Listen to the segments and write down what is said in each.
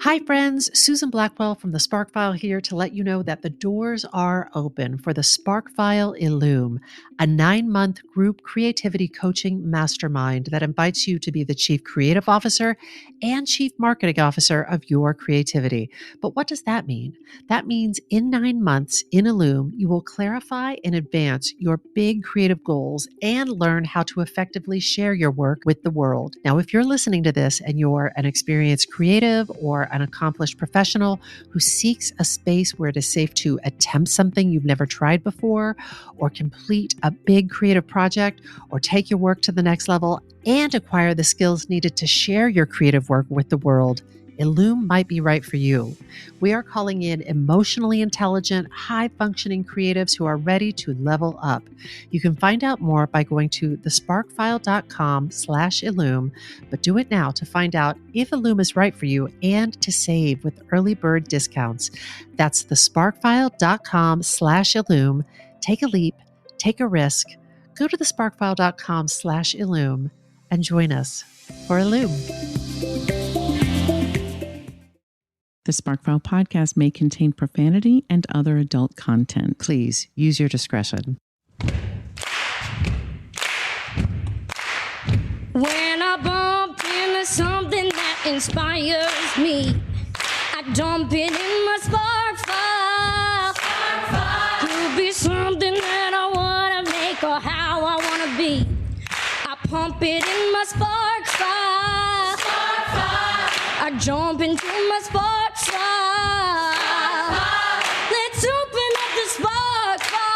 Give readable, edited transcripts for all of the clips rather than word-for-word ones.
Hi, friends. Susan Blackwell from the Spark File here to let you know that the doors are open for the Spark File Illume, a 9-month group creativity coaching mastermind that invites you to be the Chief Creative Officer and Chief Marketing Officer of your creativity. But what does that mean? That means in 9 months in Illume, you will clarify and advance your big creative goals and learn how to effectively share your work with the world. Now, if you're listening to this and you're an experienced creative or an accomplished professional who seeks a space where it is safe to attempt something you've never tried before, or complete a big creative project, or take your work to the next level and acquire the skills needed to share your creative work with the world, Illume might be right for you. We are calling in emotionally intelligent, high-functioning creatives who are ready to level up. You can find out more by going to thesparkfile.com/Illume, but do it now to find out if Illume is right for you and to save with early bird discounts. That's thesparkfile.com/Illume. Take a leap, take a risk. Go to thesparkfile.com/Illume and join us for Illume. The Sparkfile podcast may contain profanity and other adult content. Please use your discretion. When I bump into something that inspires me, I dump it in my spark file. Could be something that I want to make or how I want to be. I pump it in my spark file. I jump into my spark file. Let's open up the spark file.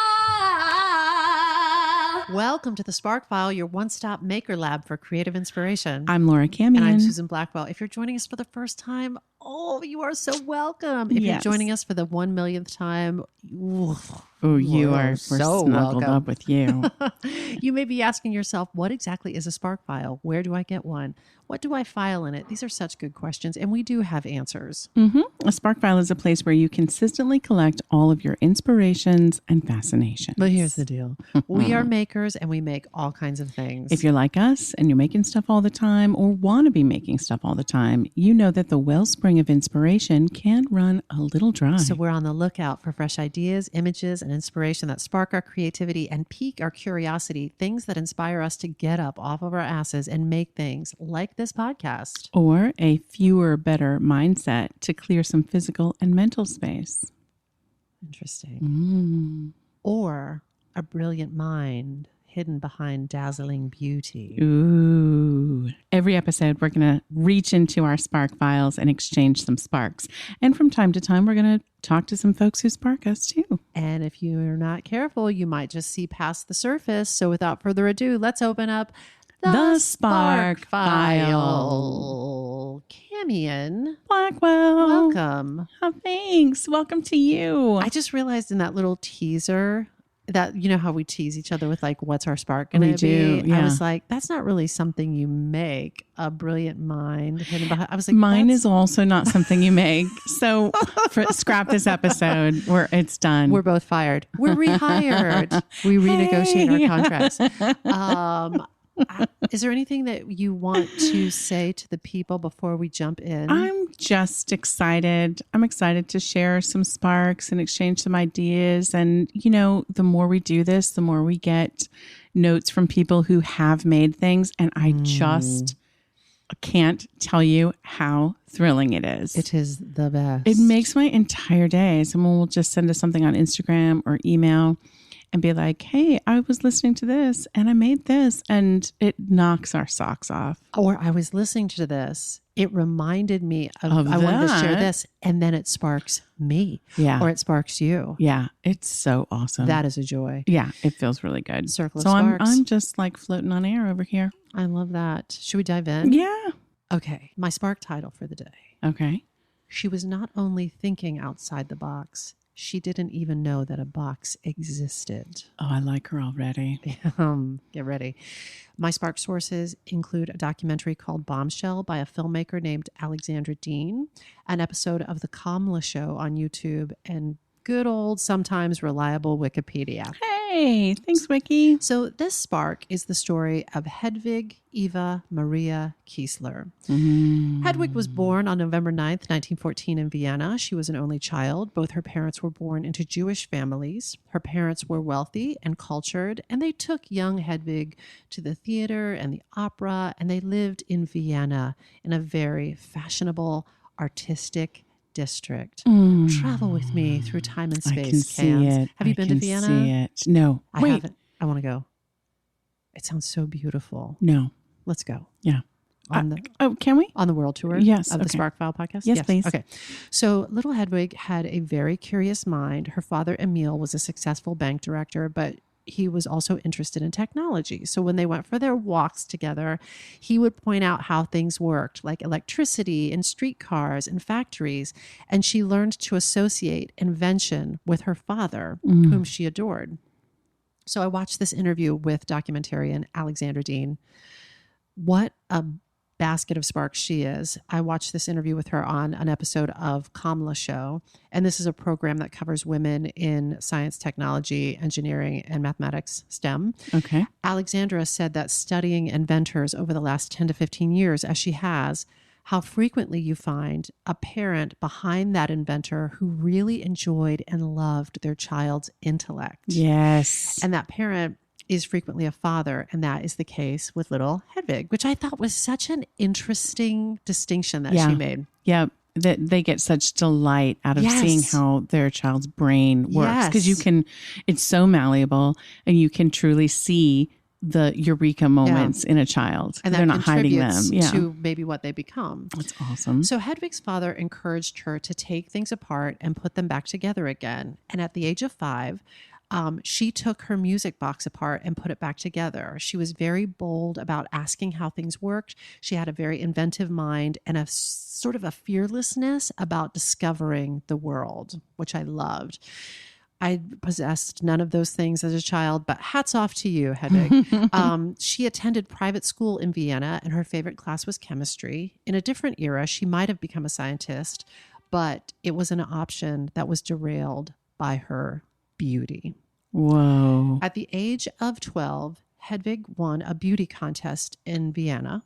Welcome to the Spark File, your one-stop maker lab for creative inspiration. I'm Laura Camion. And I'm Susan Blackwell. If you're joining us for the first time, you are so welcome. If you're joining us for the 1 millionth time, you are we're so snuggled welcome. up with you. You may be asking yourself, what exactly is a Spark File? Where do I get one? What do I file in it? These are such good questions, and we do have answers. A Spark File is a place where you consistently collect all of your inspirations and fascinations. But here's the deal. We are makers, and we make all kinds of things. If you're like us and you're making stuff all the time or want to be making stuff all the time, you know that the wellspring of inspiration can run a little dry. So we're on the lookout for fresh ideas, images, and inspiration that spark our creativity and pique our curiosity, things that inspire us to get up off of our asses and make things like this podcast. Or a fewer, better mindset to clear some physical and mental space. Interesting. Or a brilliant mind hidden behind dazzling beauty. Ooh. Every episode, we're going to reach into our Spark Files and exchange some sparks. And from time to time, we're going to talk to some folks who spark us too. And if you're not careful, you might just see past the surface. So without further ado, let's open up the Spark File. Camion Blackwell. Welcome. Oh, thanks. Welcome to you. I just realized in that little teaser that, you know how we tease each other with like, what's our spark going to be? Yeah. I was like, that's not really something you make, a brilliant mind hidden behind. I was like, mine is also not something you make. So scrap this episode. It's done. We're both fired. We're rehired. We renegotiate our contracts. Is there anything that you want to say to the people before we jump in? I'm just excited. I'm excited to share some sparks and exchange some ideas. And, you know, the more we do this, the more we get notes from people who have made things. And I just can't tell you how thrilling it is. It is the best. It makes my entire day. Someone will just send us something on Instagram or email and be like, hey, I was listening to this and I made this, and it knocks our socks off. Or I was listening to this. It reminded me of I wanted to share this, and then it sparks me. Yeah. Or it sparks you. Yeah. It's so awesome. That is a joy. Yeah. It feels really good. Circle of so sparks. I'm just like floating on air over here. I love that. Should we dive in? Yeah. Okay. My spark title for the day. Okay. She was not only thinking outside the box, she didn't even know that a box existed. Oh, I like her already. Get ready. My spark sources include a documentary called Bombshell by a filmmaker named Alexandra Dean, an episode of The Kamala Show on YouTube, and good old, sometimes reliable Wikipedia. Hey. Yay. Thanks, Wiki. So this spark is the story of Hedwig Eva Maria Kiesler. Hedwig was born on November 9th, 1914 in Vienna. She was an only child. Both her parents were born into Jewish families. Her parents were wealthy and cultured, and they took young Hedwig to the theater and the opera, and they lived in Vienna in a very fashionable, artistic district. Travel with me through time and space. I can see it. Have you been to Vienna? See it. No. I haven't. I want to go. It sounds so beautiful. No. Let's go. Yeah. On can we? the world tour Yes, of the okay. Spark File podcast? Yes, please. Okay. So little Hedwig had a very curious mind. Her father, Emil, was a successful bank director, but he was also interested in technology. So when they went for their walks together, he would point out how things worked, like electricity and streetcars and factories. And she learned to associate invention with her father, whom she adored. So I watched this interview with documentarian Alexandra Dean. What a basket of sparks she is. I watched this interview with her on an episode of Kamla Show. And this is a program that covers women in science, technology, engineering, and mathematics, STEM. Okay. Alexandra said that studying inventors over the last 10 to 15 years, as she has, how frequently you find a parent behind that inventor who really enjoyed and loved their child's intellect. Yes. And that parent is frequently a father, and that is the case with little Hedwig, which I thought was such an interesting distinction that she made. Yeah. That they get such delight out of seeing how their child's brain works. Because it's so malleable, and you can truly see the eureka moments in a child. And they're not hiding them. To maybe what they become. That's awesome. So Hedwig's father encouraged her to take things apart and put them back together again. And at the age of 5, she took her music box apart and put it back together. She was very bold about asking how things worked. She had a very inventive mind and a sort of a fearlessness about discovering the world, which I loved. I possessed none of those things as a child, but hats off to you, Hedwig. She attended private school in Vienna, and her favorite class was chemistry. In a different era, she might have become a scientist, but it was an option that was derailed by her beauty. Whoa. At the age of 12, Hedwig won a beauty contest in Vienna.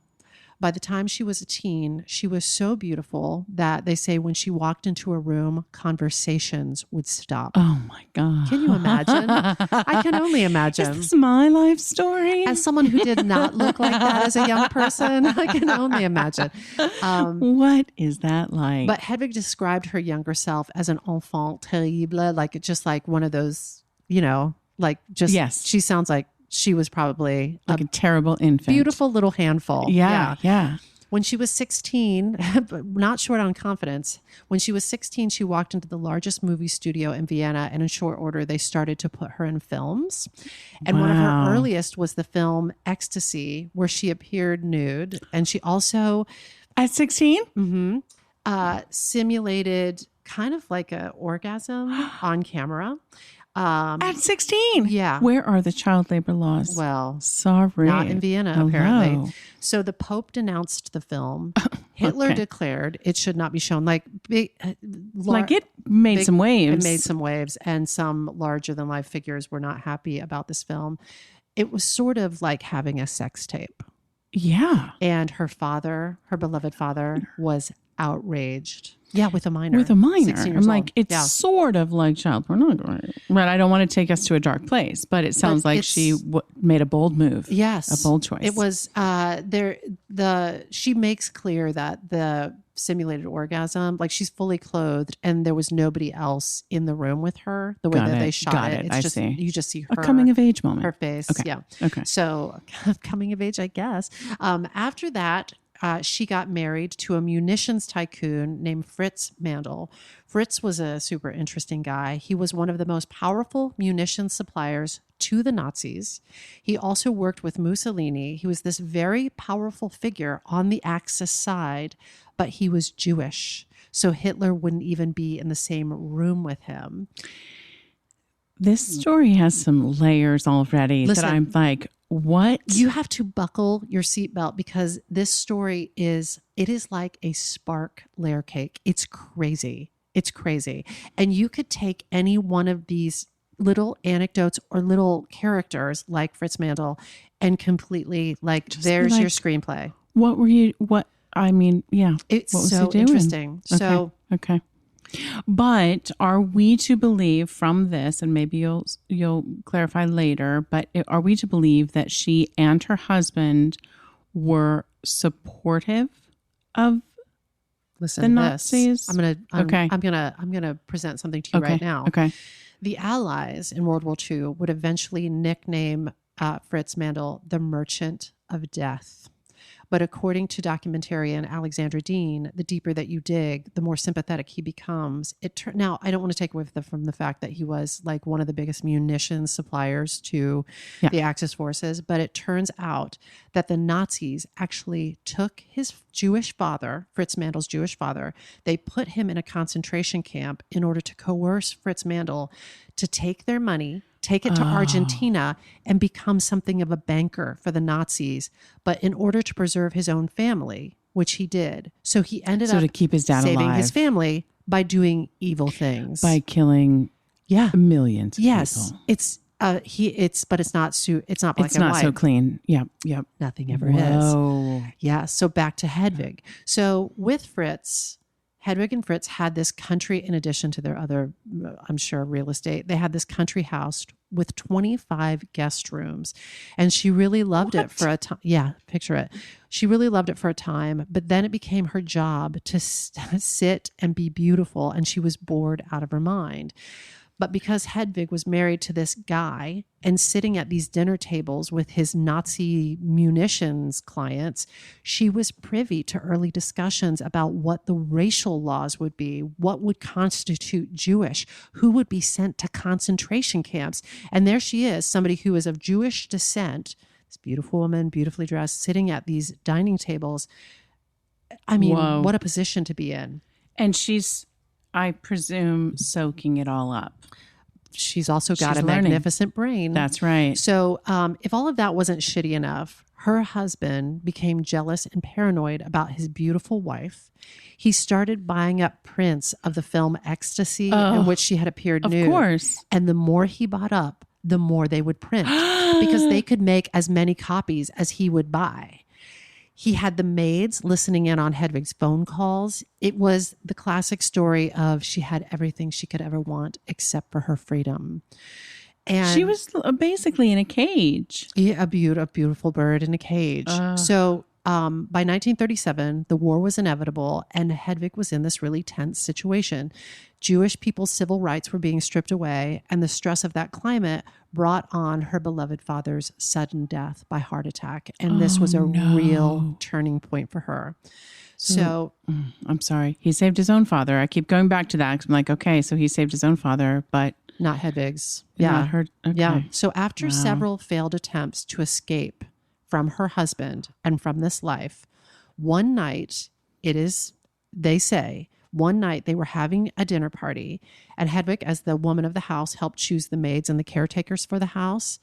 By the time she was a teen, she was so beautiful that they say when she walked into a room, conversations would stop. Oh my God. Can you imagine? I can only imagine. Is this my life story? As someone who did not look like that as a young person, I can only imagine. What is that like? But Hedwig described her younger self as an enfant terrible, like just like one of those, she sounds like she was probably like a terrible infant. Beautiful little handful. Yeah. When she was 16, but not short on confidence, when she was 16, she walked into the largest movie studio in Vienna, and in short order, they started to put her in films. And one of her earliest was the film Ecstasy, where she appeared nude. And she also... At 16? Simulated kind of like an orgasm on camera. At 16? Yeah. Where are the child labor laws? Well, sorry. Not in Vienna, Hello. apparently. So the Pope denounced the film. Hitler declared it should not be shown. Like it made some waves. It made some waves, and some larger than life figures were not happy about this film. It was sort of like having a sex tape. Yeah. And her father, her beloved father, was outraged. Yeah, with a minor. I'm like, it's sort of like child pornography. But I don't want to take us to a dark place, but it sounds like she made a bold move. Yes. A bold choice. It was, she makes clear that the simulated orgasm, like she's fully clothed and there was nobody else in the room with her, the way they shot it. It's you just see her. A coming of age moment. Her face. Okay. Yeah. Okay. So coming of age, I guess. After that, she got married to a munitions tycoon named Fritz Mandel. Fritz was a super interesting guy. He was one of the most powerful munitions suppliers to the Nazis. He also worked with Mussolini. He was this very powerful figure on the Axis side, but he was Jewish. So Hitler wouldn't even be in the same room with him. This story has some layers already. Listen, that I'm like, what? You have to buckle your seatbelt because this story is like a spark layer cake. It's crazy. It's crazy. And you could take any one of these little anecdotes or little characters like Fritz Mandel and completely like, Just there's like, your screenplay. Yeah. It's what was so he doing? interesting. So Okay. But are we to believe from this, and maybe you'll clarify later, but are we to believe that she and her husband were supportive of listen the to Nazis? this. I'm gonna present something to you right now. Okay. The Allies in World War II would eventually nickname Fritz Mandel the Merchant of Death. But according to documentarian Alexandra Dean, the deeper that you dig, the more sympathetic he becomes. Now, I don't want to take away from the fact that he was like one of the biggest munitions suppliers to the Axis forces, but it turns out that the Nazis actually took his Jewish father, Fritz Mandel's Jewish father, they put him in a concentration camp in order to coerce Fritz Mandel to take their money, take it to Argentina, and become something of a banker for the Nazis, but in order to preserve his own family, which he did. So he ended up to keep his dad saving alive. his family by doing evil things. By killing millions of people. But it's not black and white. It's not so clean. Yep. Nothing ever Whoa. is. Yeah. So back to Hedwig. So with Fritz, Hedwig and Fritz had this country, in addition to their other, I'm sure, real estate. They had this country house with 25 guest rooms. And she really loved it for a time. Yeah, picture it. She really loved it for a time, but then it became her job to sit and be beautiful, and she was bored out of her mind. But because Hedwig was married to this guy and sitting at these dinner tables with his Nazi munitions clients, she was privy to early discussions about what the racial laws would be, what would constitute Jewish, who would be sent to concentration camps. And there she is, somebody who is of Jewish descent, this beautiful woman, beautifully dressed, sitting at these dining tables. I mean, Whoa. What a position to be in. And she's, I presume, soaking it all up. She's also got She's a learning. magnificent brain. That's right. So if all of that wasn't shitty enough, her husband became jealous and paranoid about his beautiful wife. He started buying up prints of the film Ecstasy, in which she had appeared nude. Of course. And the more he bought up, the more they would print because they could make as many copies as he would buy. He had the maids listening in on Hedwig's phone calls. It was the classic story of she had everything she could ever want except for her freedom. And she was basically in a cage. a beautiful bird in a cage. So by 1937, the war was inevitable, and Hedwig was in this really tense situation. Jewish people's civil rights were being stripped away, and the stress of that climate brought on her beloved father's sudden death by heart attack. And this was a real turning point for her. So I'm sorry. He saved his own father. I keep going back to that because I'm like, okay, so he saved his own father, but not Hedwig's. not her. Okay. Yeah. So after several failed attempts to escape from her husband and from this life, one night, they say, one night they were having a dinner party, and Hedwig, as the woman of the house, helped choose the maids and the caretakers for the house.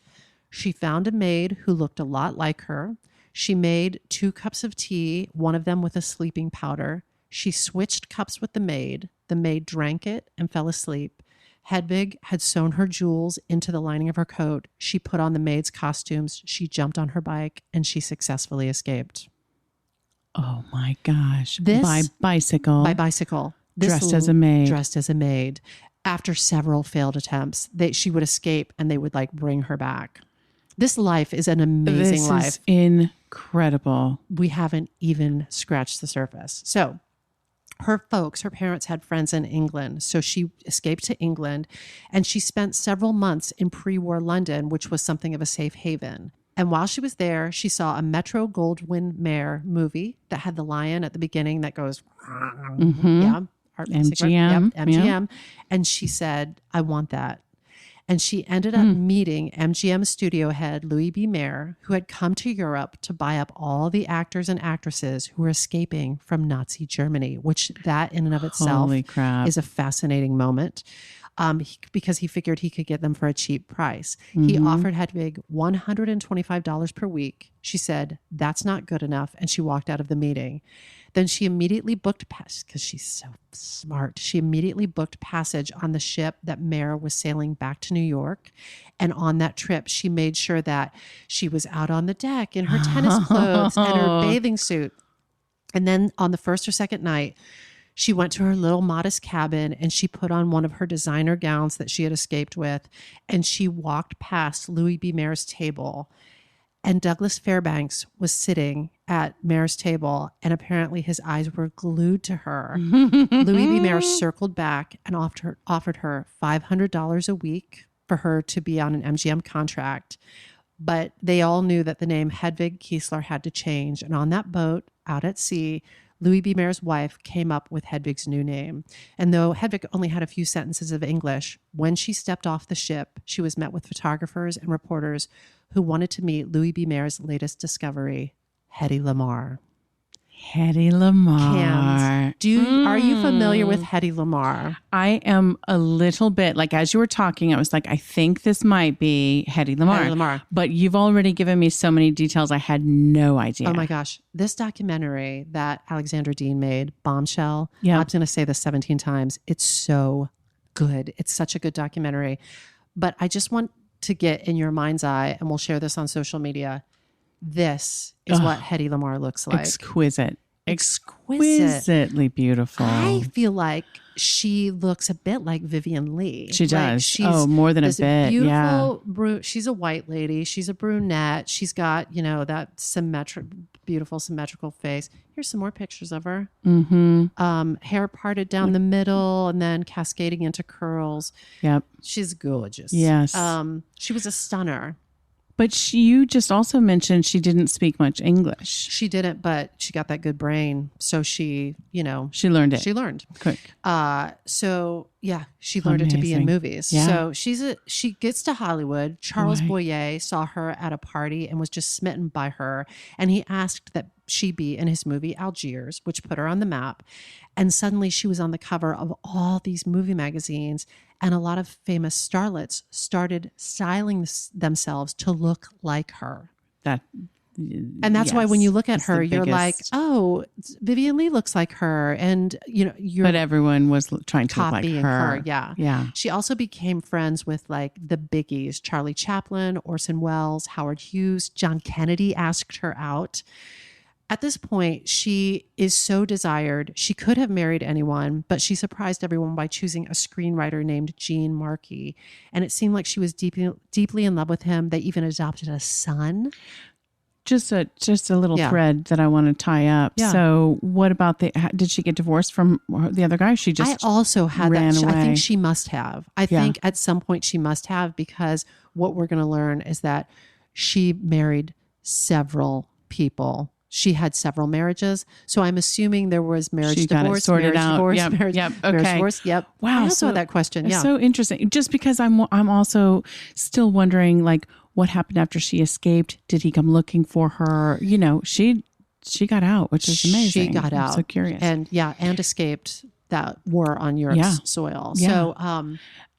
She found a maid who looked a lot like her. She made 2 cups of tea, one of them with a sleeping powder. She switched cups with the maid. The maid drank it and fell asleep. Hedwig had sewn her jewels into the lining of her coat. She put on the maid's costumes. She jumped on her bike, and she successfully escaped. Oh my gosh. By bicycle. Dressed as a maid. Dressed as a maid. After several failed attempts, she would escape, and they would bring her back. This life is an amazing life. This is incredible. We haven't even scratched the surface. So her parents had friends in England. So she escaped to England, and she spent several months in pre-war London, which was something of a safe haven. And while she was there, she saw a Metro Goldwyn Mayer movie that had the lion at the beginning that goes, yeah, MGM. Yep, MGM. And she said, I want that. And she ended up meeting MGM studio head Louis B. Mayer, who had come to Europe to buy up all the actors and actresses who were escaping from Nazi Germany, which that in and of itself is a fascinating moment. Because he figured he could get them for a cheap price. He offered Hedwig $125 per week. She said, that's not good enough. And she walked out of the meeting. Then she immediately booked because she's so smart. She immediately booked passage on the ship that Mare was sailing back to New York. And on that trip, she made sure that she was out on the deck in her tennis clothes and her bathing suit. And then on the first or second night, she went to her little modest cabin and she put on one of her designer gowns that she had escaped with. And she walked past Louis B. Maye's table. And Douglas Fairbanks was sitting at Maye's table. And apparently his eyes were glued to her. Louis B. Mayer circled back and offered her $500 a week for her to be on an MGM contract. But they all knew that the name Hedvig Kiesler had to change. And on that boat out at sea, Louis B. Mayer's wife came up with Hedvig's new name. And though Hedvig only had a few sentences of English, when she stepped off the ship, she was met with photographers and reporters who wanted to meet Louis B. Mayer's latest discovery, Hedy Lamarr. Hedy Lamarr. Are you familiar with Hedy Lamarr? I am a little bit, like, as you were talking, I was like, I think this might be Hedy Lamarr. Hedy Lamarr. But you've already given me so many details. I had no idea. Oh my gosh. This documentary that Alexandra Dean made, Bombshell, Yeah. I'm going to say this 17 times. It's so good. It's such a good documentary. But I just want to get in your mind's eye, and we'll share this on social media. This is what Hedy Lamarr looks like. Exquisite. Exquisite. Exquisitely beautiful. I feel like she looks a bit like Vivian Leigh. She Like does. she's More than a this bit. Yeah. Beautiful, she's a white lady. She's a brunette. She's got, that beautiful symmetrical face. Here's some more pictures of her. Mm-hmm. Hair parted down the middle and then cascading into curls. Yep. She's gorgeous. Yes. She was a stunner. But you just also mentioned she didn't speak much English. She didn't, but she got that good brain. So she learned it. She learned. Quick. She learned it to be in Amazing. movies. Yeah. So she gets to Hollywood. Charles Boyer saw her at a party and was just smitten by her. And he asked that she be in his movie Algiers, which put her on the map. And suddenly she was on the cover of all these movie magazines. And a lot of famous starlets started styling themselves to look like her. And that's why when you look at her, you're like, oh, Vivian Leigh looks like her. And, but everyone was trying to look like copying her. Yeah. Yeah. She also became friends with like the biggies, Charlie Chaplin, Orson Welles, Howard Hughes, John Kennedy asked her out. At this point, she is so desired. She could have married anyone, but she surprised everyone by choosing a screenwriter named Gene Markey. And it seemed like she was deeply in love with him. They even adopted a son. Just a little thread that I want to tie up. Yeah. So what about did she get divorced from the other guy? She just I also had ran that. away. I think she must have. I think at some point she must have, because what we're going to learn is that she married several people. She had several marriages. So I'm assuming there was marriage, divorce, sorted marriage, out. divorce, Yep. marriage, Yep. marriage, Okay. divorce. Yep. Wow. I also had that question. Yeah. It's so interesting. Just because I'm also still wondering, like, what happened after she escaped? Did he come looking for her? She got out, which is amazing. She got out. I'm so curious. And escaped that war on Europe's soil. Yeah.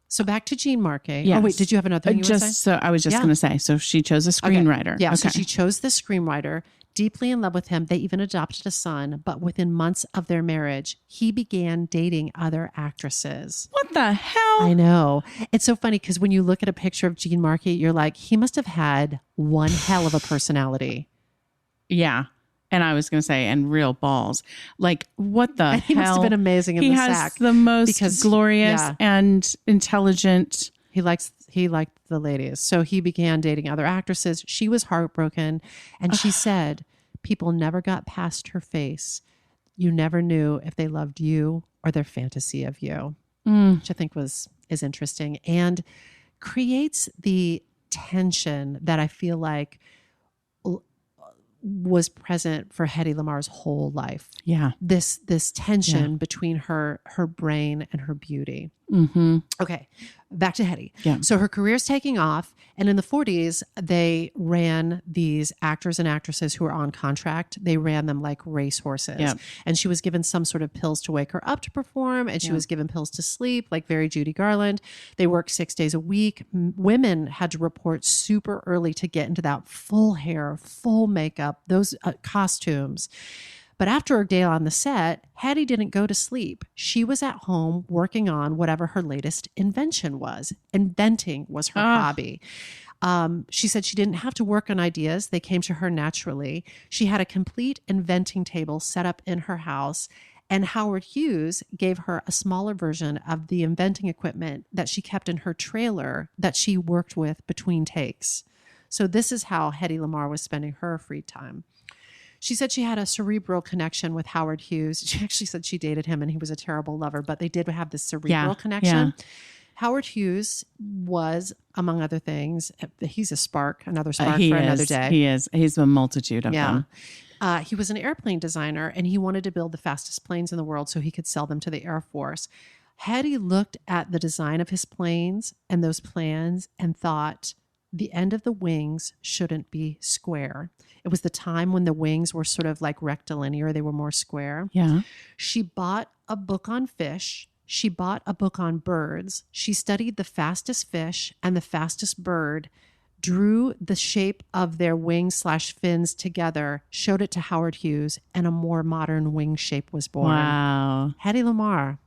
So back to Gene Markey. Yes. Oh, wait, did you have another thing you were saying? So I was just going to say, so she chose a screenwriter. Okay. Yeah. So she chose the screenwriter, deeply in love with him. They even adopted a son, but within months of their marriage, he began dating other actresses. What the hell? I know. It's so funny because when you look at a picture of Gene Markey, you're like, he must have had one hell of a personality. Yeah. And I was going to say, and real balls. Like, what the hell? He must have been amazing in the sack. He has the most glorious and intelligent. He liked the ladies. So he began dating other actresses. She was heartbroken. And she said, people never got past her face. You never knew if they loved you or their fantasy of you, which I think is interesting and creates the tension that I feel like was present for Hedy Lamarr's whole life. Yeah. This tension between her brain and her beauty. Mm-hmm. Okay. Back to Hedy. Yeah. So her career's taking off. And in the 40s, they ran these actors and actresses who were on contract. They ran them like racehorses. Yeah. And she was given some sort of pills to wake her up to perform. And she was given pills to sleep, like very Judy Garland. They worked 6 days a week. Women had to report super early to get into that full hair, full makeup, those costumes. But after a day on the set, Hattie didn't go to sleep. She was at home working on whatever her latest invention was. Inventing was her hobby. She said she didn't have to work on ideas. They came to her naturally. She had a complete inventing table set up in her house, and Howard Hughes gave her a smaller version of the inventing equipment that she kept in her trailer that she worked with between takes. So this is how Hedy Lamarr was spending her free time. She said she had a cerebral connection with Howard Hughes. She actually said she dated him and he was a terrible lover, but they did have this cerebral connection. Yeah. Howard Hughes was, among other things, he's a spark, another spark for another day. He is. He's a multitude of them. He was an airplane designer, and he wanted to build the fastest planes in the world so he could sell them to the Air Force. Hedy looked at the design of his planes and those plans and thought, the end of the wings shouldn't be square. It was the time when the wings were sort of like rectilinear. They were more square. Yeah. She bought a book on fish. She bought a book on birds. She studied the fastest fish and the fastest bird, drew the shape of their wings/fins together, showed it to Howard Hughes, and a more modern wing shape was born. Wow. Hedy Lamarr.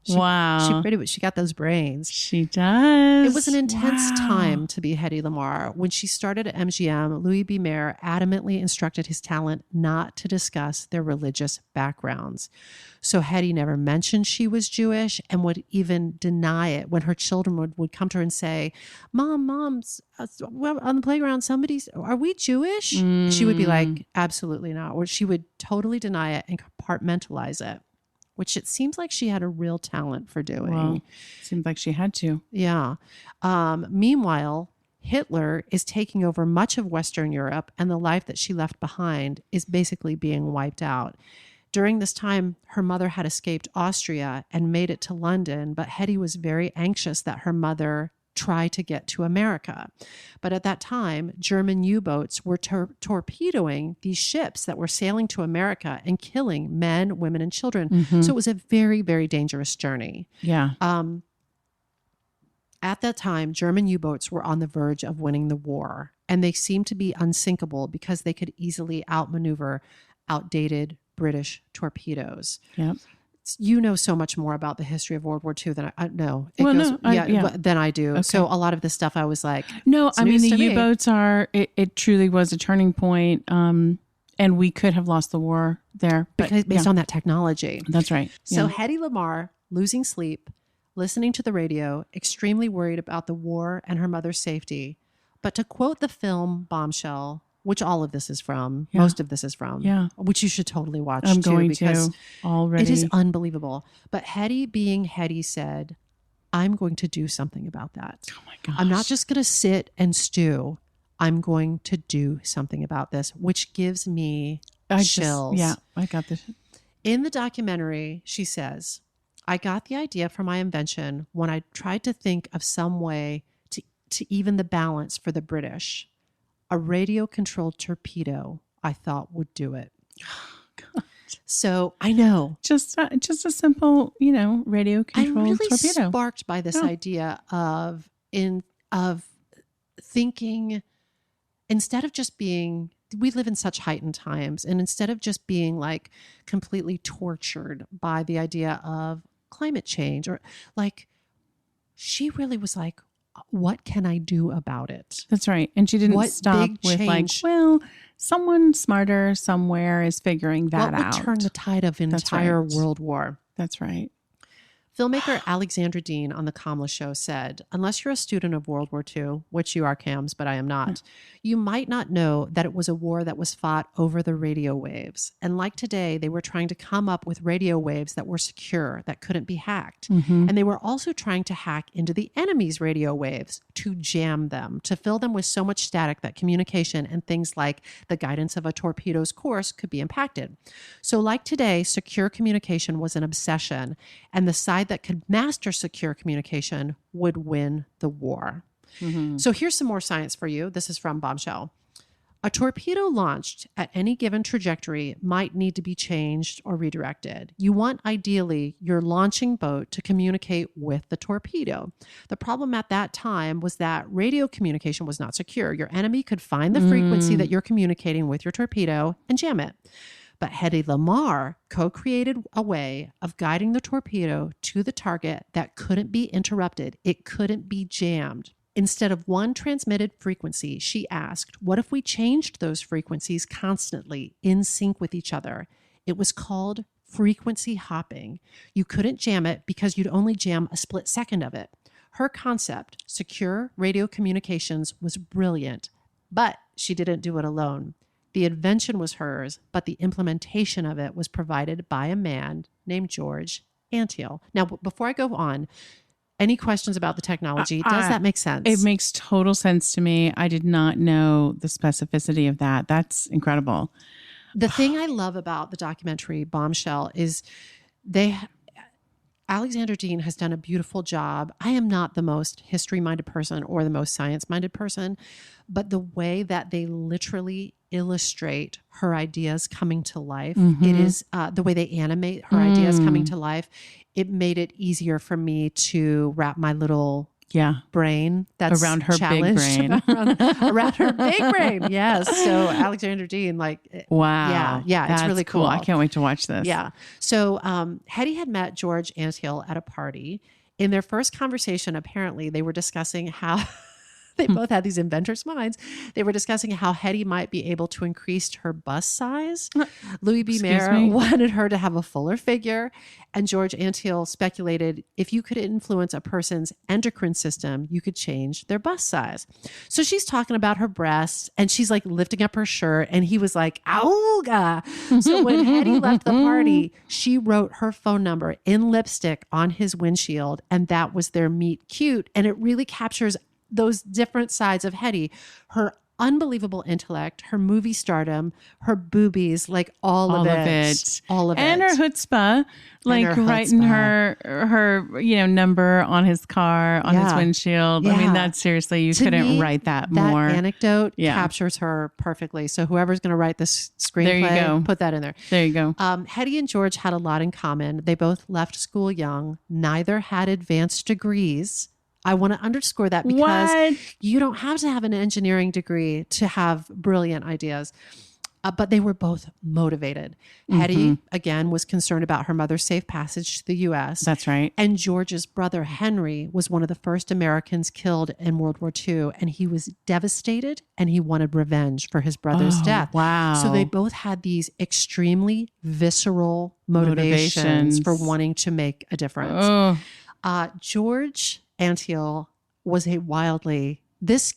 She got those brains. She does. It was an intense time to be Hedy Lamarr. When she started at MGM, Louis B. Mayer adamantly instructed his talent not to discuss their religious backgrounds. So Hedy never mentioned she was Jewish and would even deny it when her children would come to her and say, Mom, on the playground, are we Jewish? She would be like, absolutely not. Or she would totally deny it and compartmentalize it, which it seems like she had a real talent for doing. Well, seems like she had to. Yeah. Meanwhile, Hitler is taking over much of Western Europe, and the life that she left behind is basically being wiped out. During this time, her mother had escaped Austria and made it to London, but Hedy was very anxious that her mother try to get to America. But at that time, German U-boats were torpedoing these ships that were sailing to America and killing men, women, and children. Mm-hmm. So it was a very, very dangerous journey. Yeah. At that time, German U-boats were on the verge of winning the war, and they seemed to be unsinkable because they could easily outmaneuver outdated British torpedoes. Yep. You know so much more about the history of World War II than I know. Than I do. Okay. So a lot of this stuff I was like, no, I mean, the U-boats it truly was a turning point. And we could have lost the war there. Because based on that technology. That's right. So Hedy Lamarr, losing sleep, listening to the radio, extremely worried about the war and her mother's safety. But to quote the film Bombshell, which all of this is from, most of this is from, which you should totally watch I'm too, going because to already. It is unbelievable. But Hedy, being Hedy, said, I'm going to do something about that. Oh my gosh. I'm not just going to sit and stew. I'm going to do something about this, which gives me chills. I got this. In the documentary, she says, I got the idea for my invention when I tried to think of some way to even the balance for the British. A radio-controlled torpedo, I thought, would do it. God. So I know, just a simple, radio-controlled I'm really torpedo. Sparked by this idea of thinking, instead of just being, we live in such heightened times, and instead of just being like completely tortured by the idea of climate change, or like, she really was like, what can I do about it? That's right. And she didn't stop with like, well, someone smarter somewhere is figuring that out. What would turn the tide of an entire world war? That's right. Filmmaker Alexandra Dean on The Kamala Show said, unless you're a student of World War II, which you are, Cams, but I am not, you might not know that it was a war that was fought over the radio waves. And like today, they were trying to come up with radio waves that were secure, that couldn't be hacked. Mm-hmm. And they were also trying to hack into the enemy's radio waves to jam them, to fill them with so much static that communication and things like the guidance of a torpedo's course could be impacted. So like today, secure communication was an obsession, and the side that could master secure communication would win the war. Mm-hmm. So here's some more science for you. This is from Bombshell. A torpedo launched at any given trajectory might need to be changed or redirected. You want, ideally, your launching boat to communicate with the torpedo. The problem at that time was that radio communication was not secure. Your enemy could find the frequency that you're communicating with your torpedo and jam it. But Hedy Lamarr co-created a way of guiding the torpedo to the target that couldn't be interrupted. It couldn't be jammed. Instead of one transmitted frequency, she asked, what if we changed those frequencies constantly in sync with each other? It was called frequency hopping. You couldn't jam it because you'd only jam a split second of it. Her concept, secure radio communications, was brilliant, but she didn't do it alone. The invention was hers, but the implementation of it was provided by a man named George Antheil. Now, before I go on, any questions about the technology? Does that make sense? It makes total sense to me. I did not know the specificity of that. That's incredible. The thing I love about the documentary Bombshell is Alexander Dean has done a beautiful job. I am not the most history-minded person or the most science-minded person, but the way that they literally illustrate her ideas coming to life, it is the way they animate her ideas coming to life. It made it easier for me to wrap my little brain that's around her big brain. around her big brain. Yes. So Alexander Dean, wow. Yeah. It's really cool. I can't wait to watch this. Yeah. So Hedy had met George Antheil at a party. In their first conversation, apparently they were discussing how they both had these inventors' minds. They were discussing how Hedy might be able to increase her bust size. Louis B. Mayer wanted her to have a fuller figure. And George Antheil speculated if you could influence a person's endocrine system, you could change their bust size. So she's talking about her breasts and she's like lifting up her shirt. And he was like, "Auga." So when Hedy left the party, she wrote her phone number in lipstick on his windshield. And that was their meet cute. And it really captures those different sides of Hedy, her unbelievable intellect, her movie stardom, her boobies, like all of it. And her chutzpah, like writing her number on his car, on his windshield. I mean, that seriously, you couldn't write that more. That anecdote captures her perfectly. So whoever's going to write this screenplay, put that in there. There you go. Hedy and George had a lot in common. They both left school young. Neither had advanced degrees. I want to underscore that because you don't have to have an engineering degree to have brilliant ideas. But they were both motivated. Hedy, again, was concerned about her mother's safe passage to the U.S. That's right. And George's brother, Henry, was one of the first Americans killed in World War II. And he was devastated and he wanted revenge for his brother's death. Wow. So they both had these extremely visceral motivations for wanting to make a difference. George Antheil was this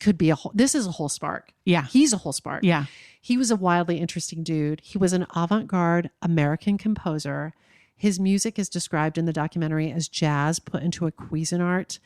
is a whole spark. Yeah. He's a whole spark. Yeah. He was a wildly interesting dude. He was an avant-garde American composer. His music is described in the documentary as jazz put into a Cuisinart.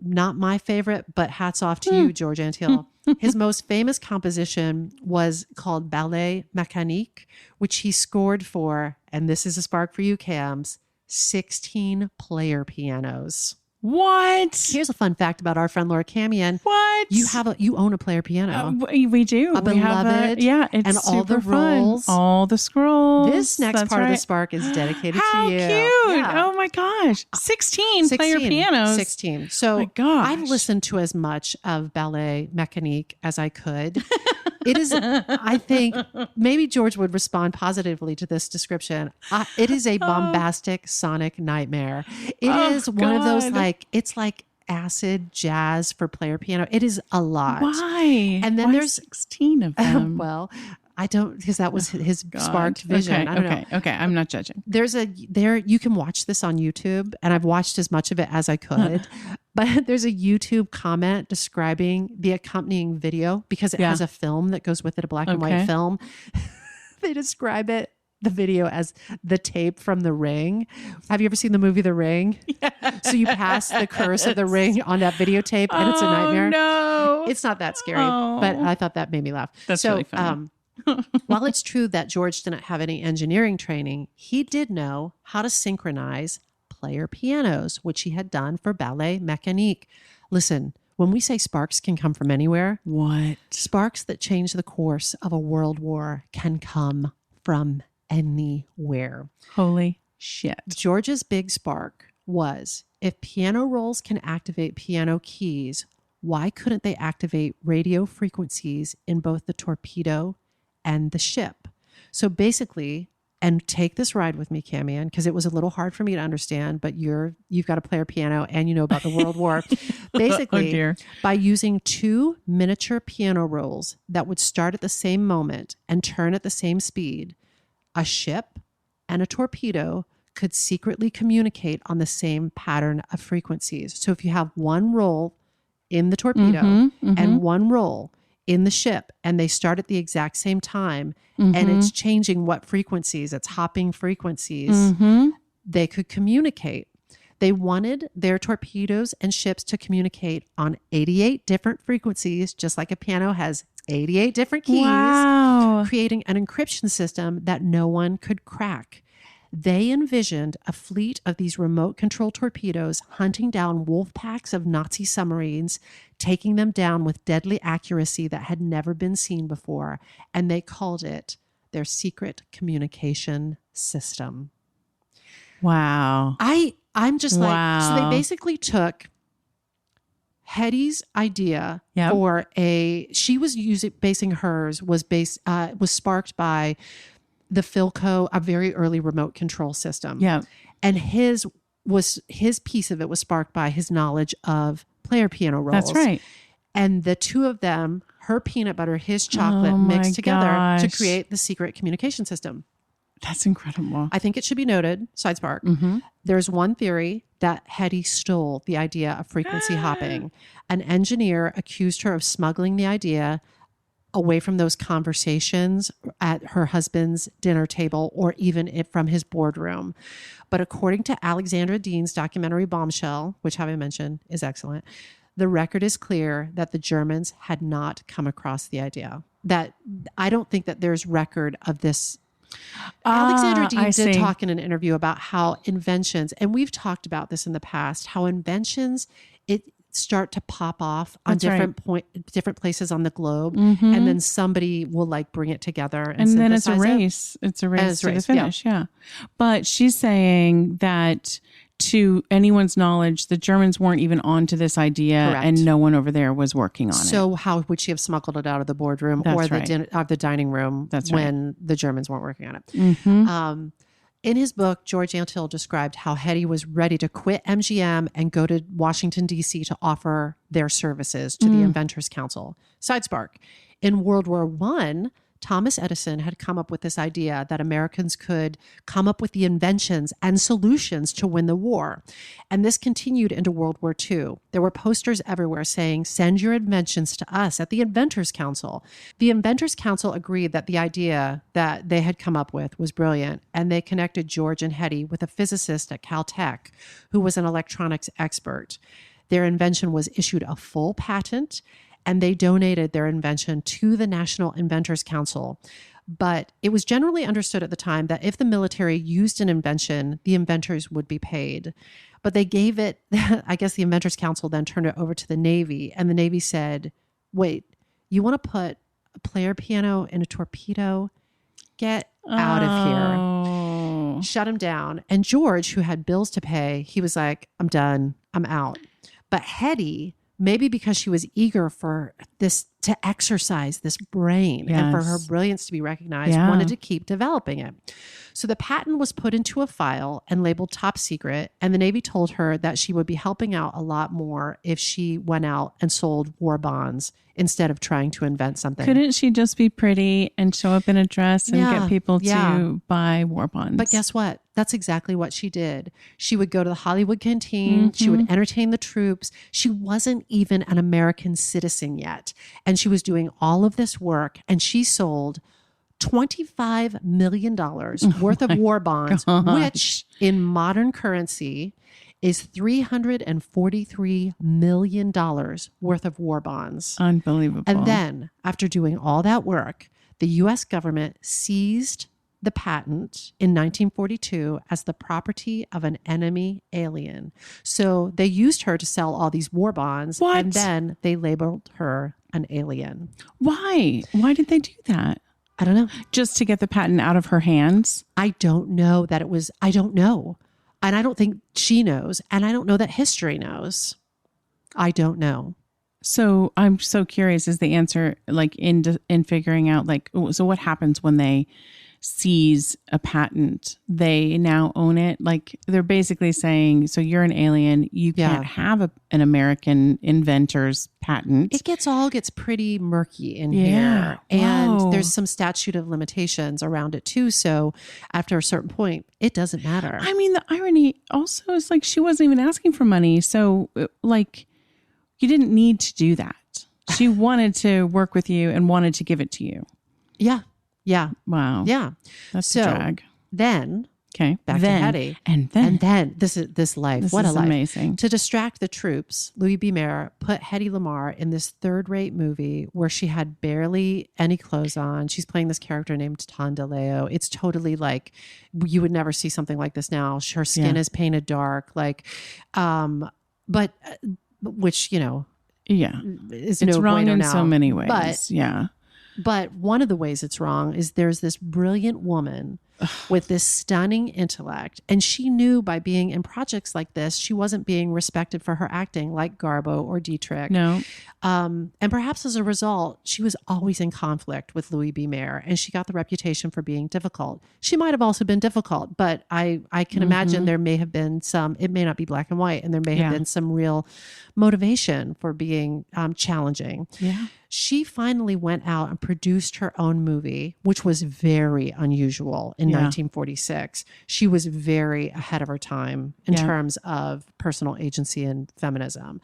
Not my favorite, but hats off to you, George Antheil. His most famous composition was called Ballet Mécanique, which he scored for, and this is a spark for you, Cams, 16 player pianos. What? Here's a fun fact about our friend Laura Camion. What? You own a player piano. We do. A beloved. It's and all the rolls. All the scrolls. This next part of the spark is dedicated How to you. Cute. Yeah. Oh my gosh. 16 player pianos. 16. So my gosh. I've listened to as much of Ballet Mécanique as I could. It is, I think, maybe George would respond positively to this description. It is a bombastic sonic nightmare. It is one of those, it's like acid jazz for player piano. It is a lot. Why? And then there's 16 of them. Well, I don't, because that was his sparked vision. I don't know. Okay. I'm not judging. You can watch this on YouTube, and I've watched as much of it as I could. But there's a YouTube comment describing the accompanying video because it has a film that goes with it, a black and white film. They describe the video as the tape from The Ring. Have you ever seen the movie The Ring? Yes. So you pass the curse of the ring on that videotape and it's a nightmare. No. It's not that scary, but I thought that made me laugh. That's really funny. While it's true that George didn't have any engineering training, he did know how to synchronize player pianos, which he had done for Ballet Mécanique. Listen, when we say sparks can come from anywhere, what? Sparks that change the course of a world war can come from anywhere. Holy shit. George's big spark was, if piano rolls can activate piano keys, why couldn't they activate radio frequencies in both the torpedo and the ship? So basically, And take this ride with me, Camian, because it was a little hard for me to understand, but you've got to play piano and you know about the World War. Basically, by using 2 miniature piano rolls that would start at the same moment and turn at the same speed, a ship and a torpedo could secretly communicate on the same pattern of frequencies. So if you have one roll in the torpedo and one roll in the ship, and they start at the exact same time, and it's changing what frequencies, it's hopping frequencies, they could communicate. They wanted their torpedoes and ships to communicate on 88 different frequencies, just like a piano has 88 different keys, creating an encryption system that no one could crack. They envisioned a fleet of these remote control torpedoes hunting down wolf packs of Nazi submarines, taking them down with deadly accuracy that had never been seen before. And they called it their secret communication system. Wow. I'm just like, so they basically took Hetty's idea for she was basing hers was sparked by the Philco, a very early remote control system. Yeah. And his piece of it was sparked by his knowledge of player piano rolls. That's right. And the two of them, her peanut butter, his chocolate, mixed together to create the secret communication system. That's incredible. I think it should be noted, side spark, there's one theory that Hetty stole the idea of frequency hopping. An engineer accused her of smuggling the idea away from those conversations at her husband's dinner table or even from his boardroom. But according to Alexandra Dean's documentary Bombshell, which I mentioned is excellent, the record is clear that the Germans had not come across the idea. That I don't think that there's record of this. Alexandra Dean did talk in an interview about how inventions, and we've talked about this in the past, how inventions, start to pop off on different places on the globe, and then somebody will like bring it together and then it's a race. It's a race to the finish. Yeah. But she's saying that to anyone's knowledge, the Germans weren't even onto this idea, and no one over there was working on it. So how would she have smuggled it out of the boardroom or the dining room when the Germans weren't working on it? In his book, George Antill described how Hetty was ready to quit MGM and go to Washington, D.C. to offer their services to the Inventors Council. Side spark. In World War I, Thomas Edison had come up with this idea that Americans could come up with the inventions and solutions to win the war. And this continued into World War II. There were posters everywhere saying, "Send your inventions to us at the Inventors Council." The Inventors Council agreed that the idea that they had come up with was brilliant, and they connected George and Hetty with a physicist at Caltech who was an electronics expert. Their invention was issued a full patent, and they donated their invention to the National Inventors Council. But it was generally understood at the time that if the military used an invention, the inventors would be paid. But they gave it, I guess the Inventors Council then turned it over to the Navy, and the Navy said, wait, you want to put a player piano in a torpedo? Get out of here. Shut him down. And George, who had bills to pay, he was like, I'm done. I'm out. But Hetty, maybe because she was eager for this to exercise this brain and for her brilliance to be recognized, wanted to keep developing it. So the patent was put into a file and labeled top secret. And the Navy told her that she would be helping out a lot more if she went out and sold war bonds instead of trying to invent something. Couldn't she just be pretty and show up in a dress and get people to buy war bonds? But guess what? That's exactly what she did. She would go to the Hollywood canteen. She would entertain the troops. She wasn't even an American citizen yet. And she was doing all of this work, and she sold $25 million worth of war bonds, which in modern currency is $343 million worth of war bonds. Unbelievable. And then after doing all that work, the U.S. government seized the patent in 1942 as the property of an enemy alien. So they used her to sell all these war bonds, and then they labeled her an alien. Why? Why did they do that? I don't know. Just to get the patent out of her hands? I don't know that it was, I don't know. And I don't think she knows. And I don't know that history knows. I don't know. So I'm so curious, is the answer like in figuring out like, so what happens when they seize a patent, they now own it. Like they're basically saying, so you're an alien, you can't have an American inventor's patent. It gets pretty murky in Yeah. here. And Whoa. there's some statute of limitations around it too. So after a certain point, it doesn't matter. I mean, the irony also is like she wasn't even asking for money. So like you didn't need to do that. She wanted to work with you and wanted to give it to you. Yeah. Yeah. Wow. Yeah. That's a drag. Then Okay. back to Hetty. And then this life. This What a is life. amazing. To distract the troops, Louis B. Mayer put Hetty Lamar in this third-rate movie where she had barely any clothes on. She's playing this character named Tonda Leo. It's totally like you would never see something like this now. Her skin is painted dark, like, but which is It's no wrong bueno in now. so many ways. But But one of the ways it's wrong is there's this brilliant woman with this stunning intellect. And she knew by being in projects like this, she wasn't being respected for her acting like Garbo or Dietrich. No. And perhaps as a result, she was always in conflict with Louis B. Mayer, and she got the reputation for being difficult. She might have also been difficult, but I can imagine there may have been some, it may not be black and white, and there may have been some real motivation for being challenging. Yeah. She finally went out and produced her own movie, which was very unusual in 1946. She was very ahead of her time in terms of personal agency and feminism.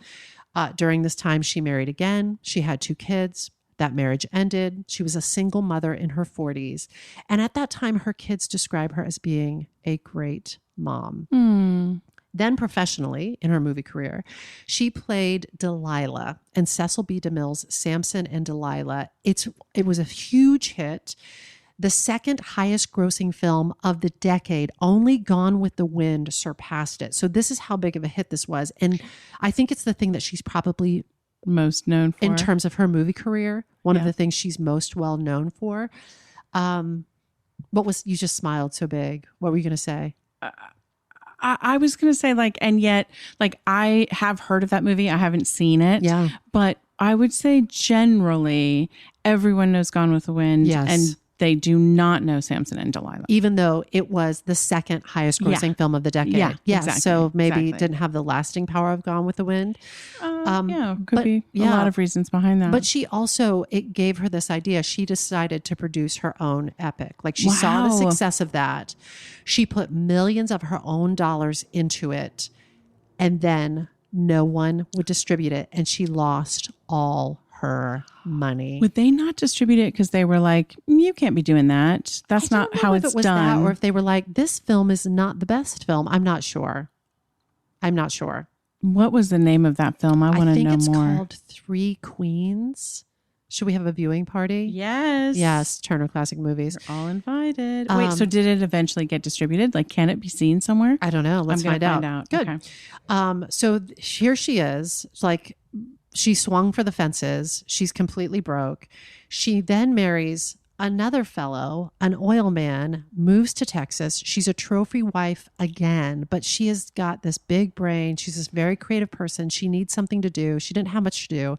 During this time, she married again. She had 2 kids. That marriage ended. She was a single mother in her 40s. And at that time, her kids describe her as being a great mom. Then professionally, in her movie career, she played Delilah in Cecil B. DeMille's Samson and Delilah. It was a huge hit. The second highest grossing film of the decade, only Gone with the Wind surpassed it. So this is how big of a hit this was. And I think it's the thing that she's probably most known for in terms of her movie career. One of the things she's most well known for. You just smiled so big. What were you going to say? I was going to say and yet I have heard of that movie. I haven't seen it. Yeah. But I would say generally everyone knows Gone with the Wind. Yes. And they do not know Samson and Delilah. Even though it was the second highest grossing film of the decade. Yeah, Yeah. exactly, So maybe exactly. it didn't have the lasting power of Gone with the Wind. Could be a lot of reasons behind that. But she also, it gave her this idea. She decided to produce her own epic. Like she saw the success of that. She put millions of her own dollars into it. And then no one would distribute it. And she lost all her money. Would they not distribute it because they were like, you can't be doing that? That's not how it's done. That, or if they were like, this film is not the best film. I'm not sure. What was the name of that film? I want to know more. I think it's called 3 Queens. Should we have a viewing party? Yes. Yes. Turner Classic Movies. You're all invited. Wait, so did it eventually get distributed? Can it be seen somewhere? I don't know. Let's find out. Good. Okay. So here she is. It's she swung for the fences. She's completely broke. She then marries another fellow, an oil man, moves to Texas. She's a trophy wife again, but she has got this big brain. She's this very creative person. She needs something to do. She didn't have much to do.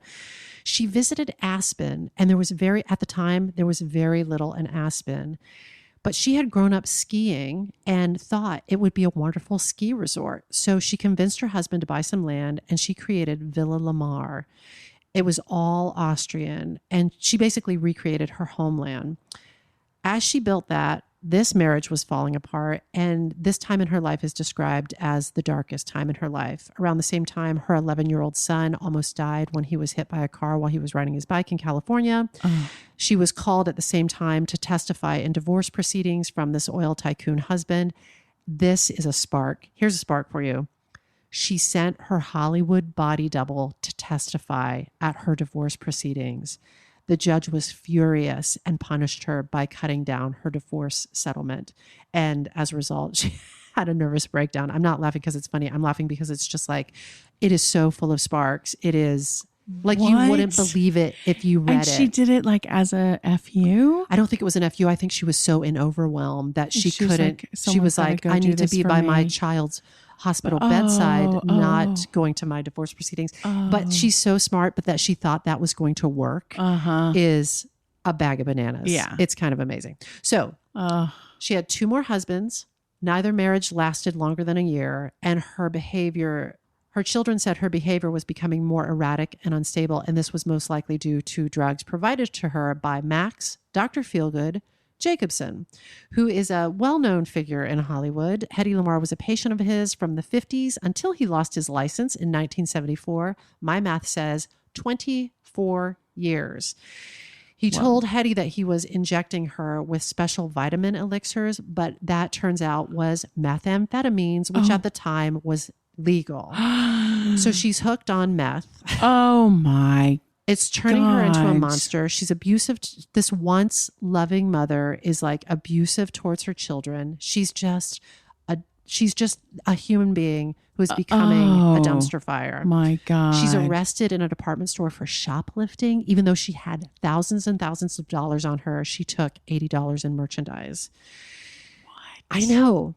She visited Aspen, and at the time, there was very little in Aspen. But she had grown up skiing and thought it would be a wonderful ski resort. So she convinced her husband to buy some land, and she created Villa Lamar. It was all Austrian, and she basically recreated her homeland. As she built that, this marriage was falling apart, and this time in her life is described as the darkest time in her life. Around the same time, her 11-year-old son almost died when he was hit by a car while he was riding his bike in California. She was called at the same time to testify in divorce proceedings from this oil tycoon husband. This is a spark. Here's a spark for you. She sent her Hollywood body double to testify at her divorce proceedings. The judge was furious and punished her by cutting down her divorce settlement. And as a result, she had a nervous breakdown. I'm not laughing because it's funny. I'm laughing because it's just it is so full of sparks. It is you wouldn't believe it if you read it. And she did it as a FU? I don't think it was an FU. I think she was so in overwhelm that she couldn't. She was like, I need to be by my child's hospital bedside, not going to my divorce proceedings. But she's so smart, but that she thought that was going to work is a bag of bananas. Yeah. It's kind of amazing. So she had 2 more husbands. Neither marriage lasted longer than a year. And her children said her behavior was becoming more erratic and unstable. And this was most likely due to drugs provided to her by Max, Dr. Feelgood Jacobson, who is a well-known figure in Hollywood. Hedy Lamarr was a patient of his from the 50s until he lost his license in 1974. My math says 24 years. He told Hedy that he was injecting her with special vitamin elixirs, but that turns out was methamphetamines, which at the time was legal. So she's hooked on meth. Oh my. It's turning her into a monster. She's abusive. This once loving mother is like abusive towards her children. She's just a human being who is becoming a dumpster fire. My God. She's arrested in a department store for shoplifting. Even though she had thousands and thousands of dollars on her, she took $80 in merchandise. What? I know.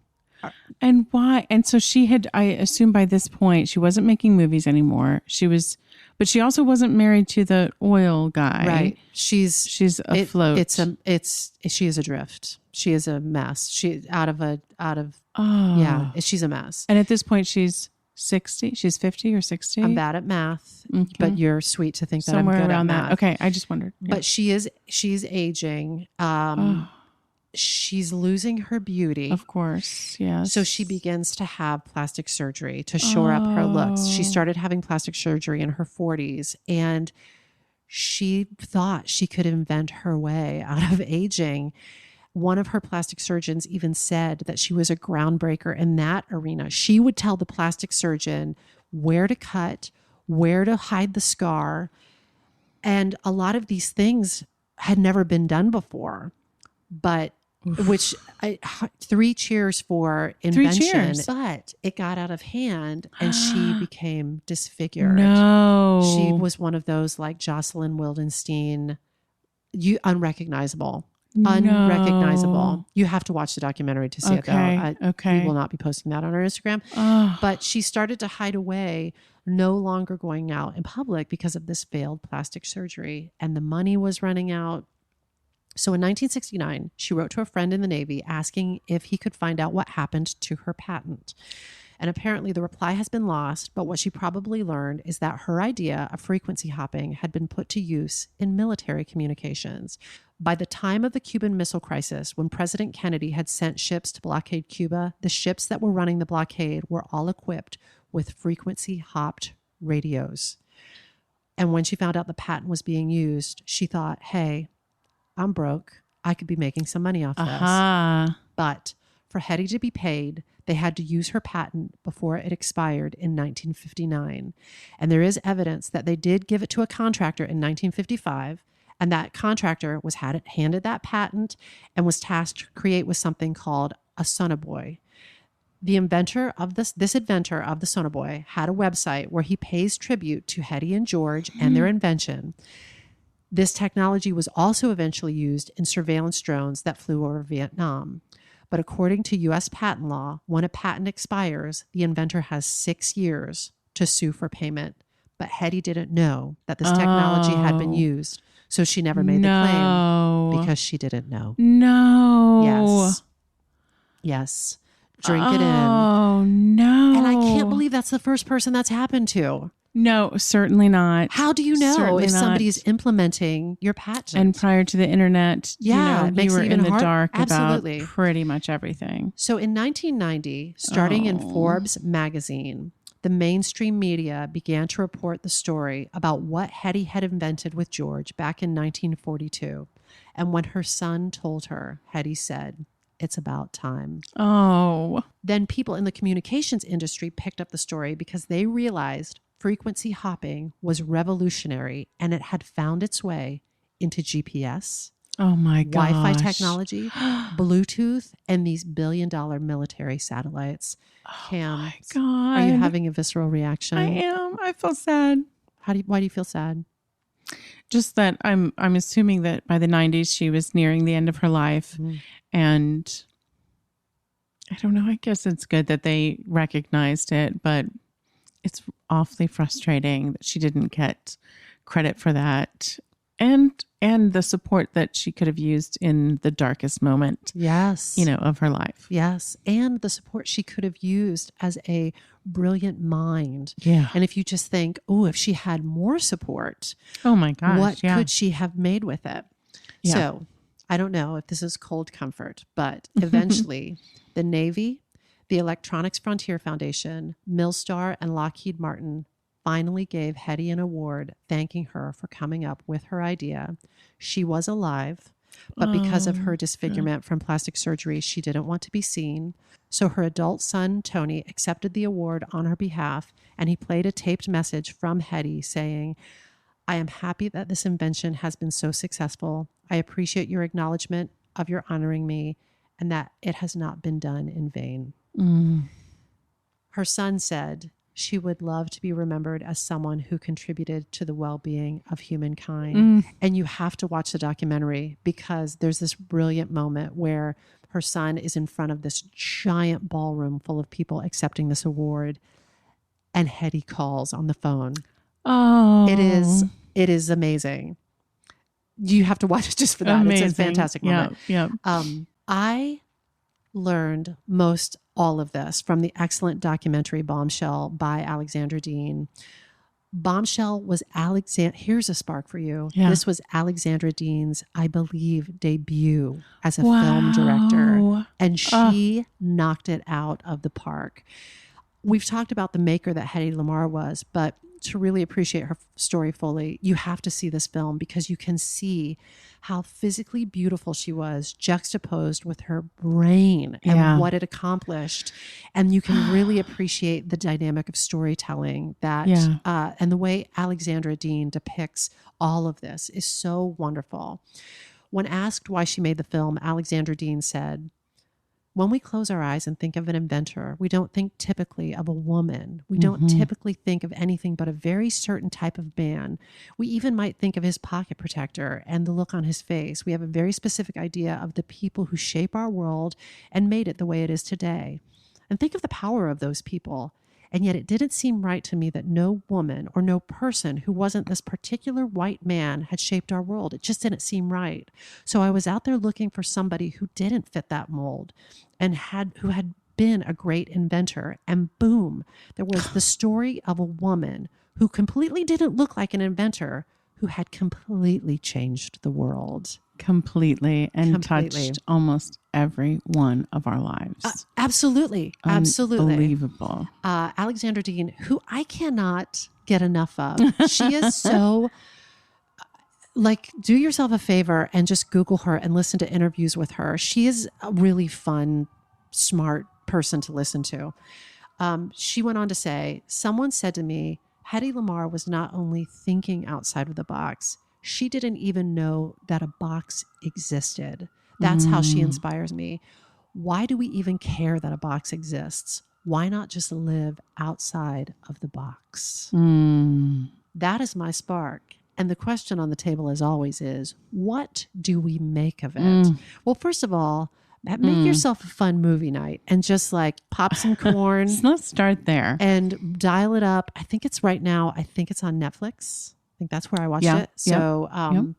And why? And so she had, I assume by this point, she wasn't making movies anymore. But she also wasn't married to the oil guy. Right. She's afloat. She is adrift. She is a mess. She's a mess. And at this point she's 60, she's 50 or 60. I'm bad at math, but you're sweet to think that somewhere I'm good around at math. that. Okay. I just wondered. Yeah. But she's aging. She's losing her beauty. Of course. Yes. So she begins to have plastic surgery to shore up her looks. She started having plastic surgery in her 40s, and she thought she could invent her way out of aging. One of her plastic surgeons even said that she was a groundbreaker in that arena. She would tell the plastic surgeon where to cut, where to hide the scar. And a lot of these things had never been done before, but 3 cheers for invention, 3 cheers. But it got out of hand and she became disfigured. No. She was one of those like Jocelyn Wildenstein, unrecognizable. Unrecognizable. You have to watch the documentary to see it though. We will not be posting that on our Instagram. But she started to hide away, no longer going out in public because of this failed plastic surgery, and the money was running out. So in 1969, she wrote to a friend in the Navy asking if he could find out what happened to her patent. And apparently the reply has been lost, but what she probably learned is that her idea of frequency hopping had been put to use in military communications. By the time of the Cuban Missile Crisis, when President Kennedy had sent ships to blockade Cuba, the ships that were running the blockade were all equipped with frequency hopped radios. And when she found out the patent was being used, she thought, hey, I'm broke. I could be making some money off this. But for Hedy to be paid, they had to use her patent before it expired in 1959. And there is evidence that they did give it to a contractor in 1955. And that contractor was handed that patent and was tasked to create with something called a sonobuoy. The inventor of this inventor of the sonobuoy had a website where he pays tribute to Hedy and George and their invention. This technology was also eventually used in surveillance drones that flew over Vietnam. But according to U.S. patent law, when a patent expires, the inventor has 6 years to sue for payment. But Hedy didn't know that this technology had been used, so she never made the claim because she didn't know. No. Yes. Drink it in. Oh, no. And I can't believe that's the first person that's happened to. No, certainly not. How do you know Certainly if not. somebody is implementing your patent? And prior to the internet, it you makes were it even in the hard. dark Absolutely. about pretty much everything. So in 1990, starting in Forbes magazine, the mainstream media began to report the story about what Hedy had invented with George back in 1942. And when her son told her, Hedy said, "It's about time." Oh. Then people in the communications industry picked up the story because they realized frequency hopping was revolutionary and it had found its way into GPS, Oh my gosh. Wi-Fi technology, Bluetooth, and these billion-dollar military satellites. Cam, my God. are you having a visceral reaction? I am. I feel sad. Why do you feel sad? Just that I'm assuming that by the 90s she was nearing the end of her life. And I don't know, I guess it's good that they recognized it, but it's awfully frustrating that she didn't get credit for that. And and the support that she could have used in the darkest moment, Yes. of her life. Yes. And the support she could have used as a brilliant mind. Yeah. And if you just think, oh, if she had more support, Oh my gosh. what could she have made with it? Yeah. So I don't know if this is cold comfort, but eventually the Navy, the Electronics Frontier Foundation, Millstar, and Lockheed Martin finally gave Hetty an award thanking her for coming up with her idea. She was alive, but because of her disfigurement from plastic surgery, she didn't want to be seen. So her adult son, Tony, accepted the award on her behalf, and he played a taped message from Hetty saying, I am happy that this invention has been so successful. I appreciate your acknowledgement of your honoring me and that it has not been done in vain. Her son said she would love to be remembered as someone who contributed to the well-being of humankind. And you have to watch the documentary because there's this brilliant moment where her son is in front of this giant ballroom full of people accepting this award, and Hetty calls on the phone. Oh, It is amazing. You have to watch it just for that. amazing. It's a fantastic moment. Yeah. I learned most all of this from the excellent documentary Bombshell by Alexandra Dean. Bombshell was here's a spark for you. Yeah. This was Alexandra Dean's, I believe, debut as a film director. And she knocked it out of the park. We've talked about the maker that Hetty Lamar was, but to really appreciate her story fully, you have to see this film because you can see how physically beautiful she was juxtaposed with her brain and what it accomplished. And you can really appreciate the dynamic of storytelling that, and the way Alexandra Dean depicts all of this is so wonderful. When asked why she made the film, Alexandra Dean said, when we close our eyes and think of an inventor, we don't think typically of a woman. We don't typically think of anything but a very certain type of man. We even might think of his pocket protector and the look on his face. We have a very specific idea of the people who shape our world and made it the way it is today. And think of the power of those people. And yet it didn't seem right to me that no woman or no person who wasn't this particular white man had shaped our world. It just didn't seem right. So I was out there looking for somebody who didn't fit that mold and who had been a great inventor. And boom, there was the story of a woman who completely didn't look like an inventor, who had completely changed the world. Completely touched almost every one of our lives. Absolutely. Unbelievable. Alexandra Dean, who I cannot get enough of. She is so, do yourself a favor and just Google her and listen to interviews with her. She is a really fun, smart person to listen to. She went on to say, someone said to me, Hetty Lamar was not only thinking outside of the box, she didn't even know that a box existed. That's how she inspires me. Why do we even care that a box exists? Why not just live outside of the box? That is my spark. And the question on the table, as always, is what do we make of it? Well, first of all, make yourself a fun movie night and just pop some corn. Let's start there. And dial it up. I think it's right now. I think it's on Netflix. I think that's where I watched it. So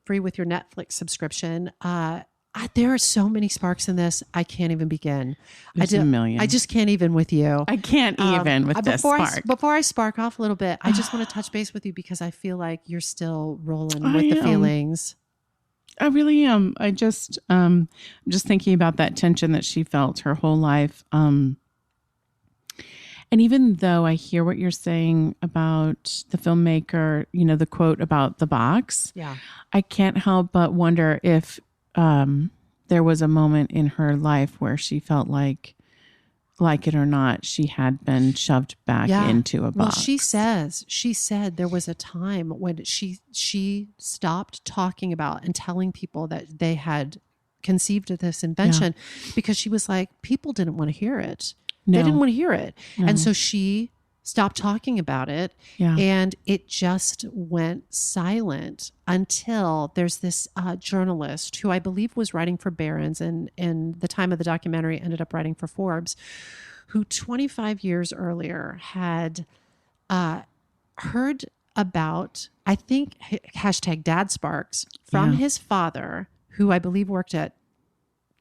free with your Netflix subscription. There are so many sparks in this. I can't even begin. There's a million. I just can't even with you. I can't even with this spark. Before I spark off a little bit, I just want to touch base with you because I feel like you're still rolling with the feelings. I really am. I'm just thinking about that tension that she felt her whole life. And even though I hear what you're saying about the filmmaker, the quote about the box, I can't help but wonder if there was a moment in her life where she felt like it or not, she had been shoved back into a box. Well, she said there was a time when she stopped talking about and telling people that they had conceived of this invention because she was like, people didn't want to hear it. No. They didn't want to hear it. No. And so she stopped talking about it and it just went silent until there's this journalist who I believe was writing for Barron's and in the time of the documentary ended up writing for Forbes, who 25 years earlier had heard about, I think, hashtag Dad Sparks from his father, who I believe worked at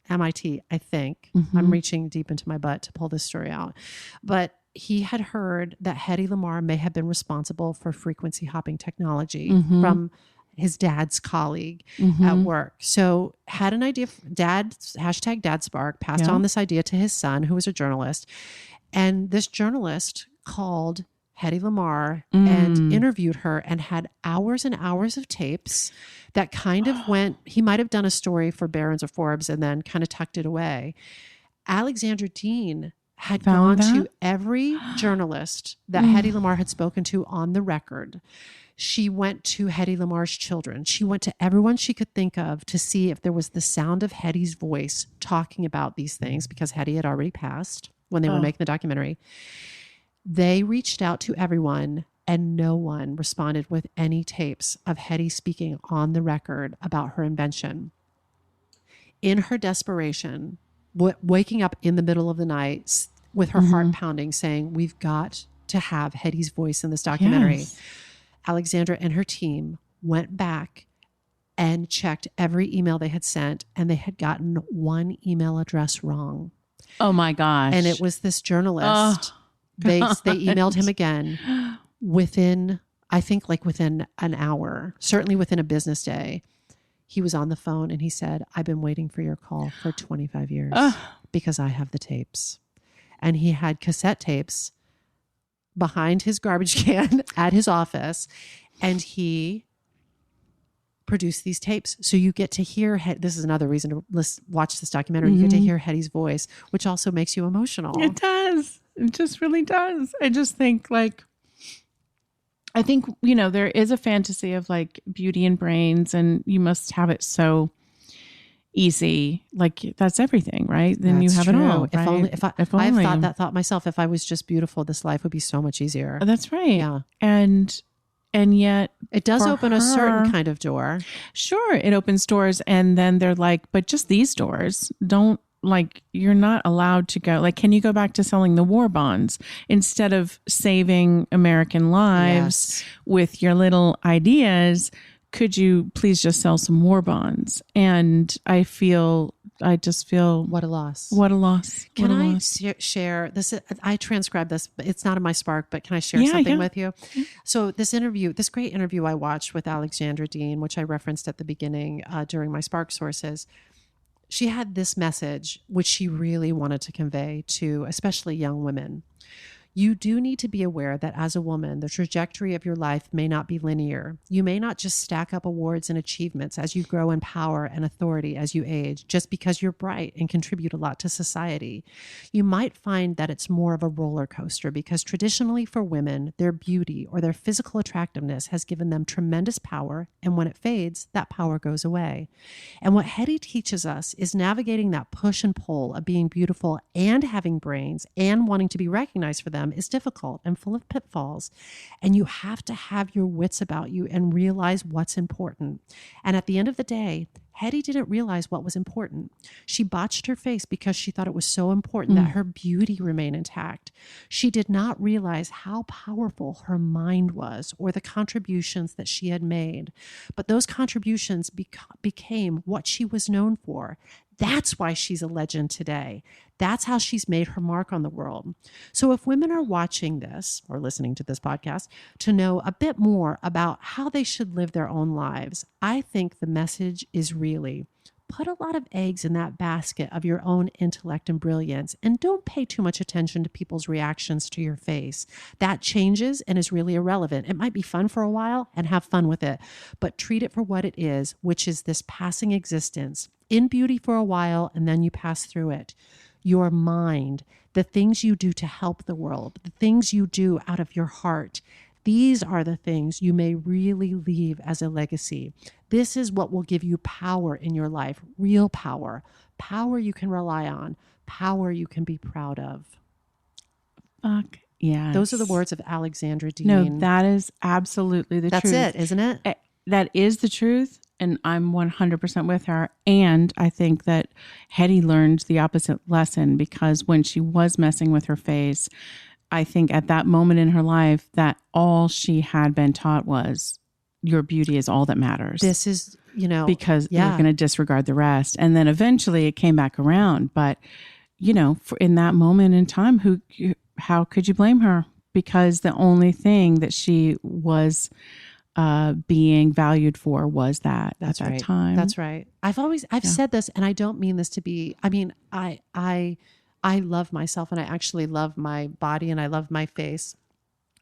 MIT, I think. I'm reaching deep into my butt to pull this story out. But he had heard that Hedy Lamarr may have been responsible for frequency hopping technology from his dad's colleague at work. So had an idea, hashtag Dad Spark, passed on this idea to his son, who was a journalist. And this journalist called Hedy Lamarr and interviewed her and had hours and hours of tapes that kind of went, he might have done a story for Barron's or Forbes and then kind of tucked it away. Alexandra Dean had gone to every journalist that Hedy Lamarr had spoken to on the record. She went to Hedy Lamarr's children. She went to everyone she could think of to see if there was the sound of Hedy's voice talking about these things, because Hedy had already passed when they were making the documentary. They reached out to everyone and no one responded with any tapes of Hedy speaking on the record about her invention. In her desperation, waking up in the middle of the night with her heart pounding, saying, we've got to have Hedy's voice in this documentary. Yes. Alexandra and her team went back and checked every email they had sent, and they had gotten one email address wrong. Oh my gosh. And it was this journalist. They emailed him again within, I think like within an hour, certainly within a business day. He was on the phone and he said, I've been waiting for your call for 25 years because I have the tapes. And he had cassette tapes behind his garbage can at his office, and he produced these tapes. So you get to hear, this is another reason to watch this documentary. You get to hear Hedy's voice, which also makes you emotional. It does. It just really does. I just think I think, there is a fantasy of like beauty and brains, and you must have it so easy. Like that's everything, right? Then that's you have true. it all. Right? If I've thought that thought myself, if I was just beautiful, this life would be so much easier. That's right. Yeah. And yet it does open a certain kind of door. Sure. It opens doors, and then they're like, but just these doors don't, like, you're not allowed to go. Like, can you go back to selling the war bonds instead of saving American lives with your little ideas? Could you please just sell some war bonds? And I just feel what a loss. What a loss. Can I share this? I transcribed this, but it's not in my Spark, but can I share something with you? So this great interview I watched with Alexandra Dean, which I referenced at the beginning during my Spark sources, she had this message, which she really wanted to convey to especially young women. You do need to be aware that as a woman, the trajectory of your life may not be linear. You may not just stack up awards and achievements as you grow in power and authority as you age, just because you're bright and contribute a lot to society. You might find that it's more of a roller coaster, because traditionally for women, their beauty or their physical attractiveness has given them tremendous power, and when it fades, that power goes away. And what Hedy teaches us is navigating that push and pull of being beautiful and having brains and wanting to be recognized for them is difficult and full of pitfalls. And you have to have your wits about you and realize what's important. And at the end of the day, Hedy didn't realize what was important. She botched her face because she thought it was so important that her beauty remain intact. She did not realize how powerful her mind was or the contributions that she had made. But those contributions became what she was known for. That's why she's a legend today. That's how she's made her mark on the world. So if women are watching this or listening to this podcast to know a bit more about how they should live their own lives, I think the message is really put a lot of eggs in that basket of your own intellect and brilliance, and don't pay too much attention to people's reactions to your face. That changes and is really irrelevant. It might be fun for a while, and have fun with it, but treat it for what it is, which is this passing existence in beauty for a while, and then you pass through it. Your mind, the things you do to help the world, the things you do out of your heart, these are the things you may really leave as a legacy. This is what will give you power in your life, real power, power you can rely on, power you can be proud of. Fuck yes. Those are the words of Alexandra Dean. No, that is absolutely the truth. That's it, isn't it? That is the truth. And I'm 100% with her. And I think that Hedy learned the opposite lesson, because when she was messing with her face, I think at that moment in her life that all she had been taught was your beauty is all that matters. This is, because you're going to disregard the rest. And then eventually it came back around. But, in that moment in time, how could you blame her? Because the only thing that she was being valued for was that at that time. That's right. I've said this, and I don't mean this to be, I love myself, and I actually love my body, and I love my face.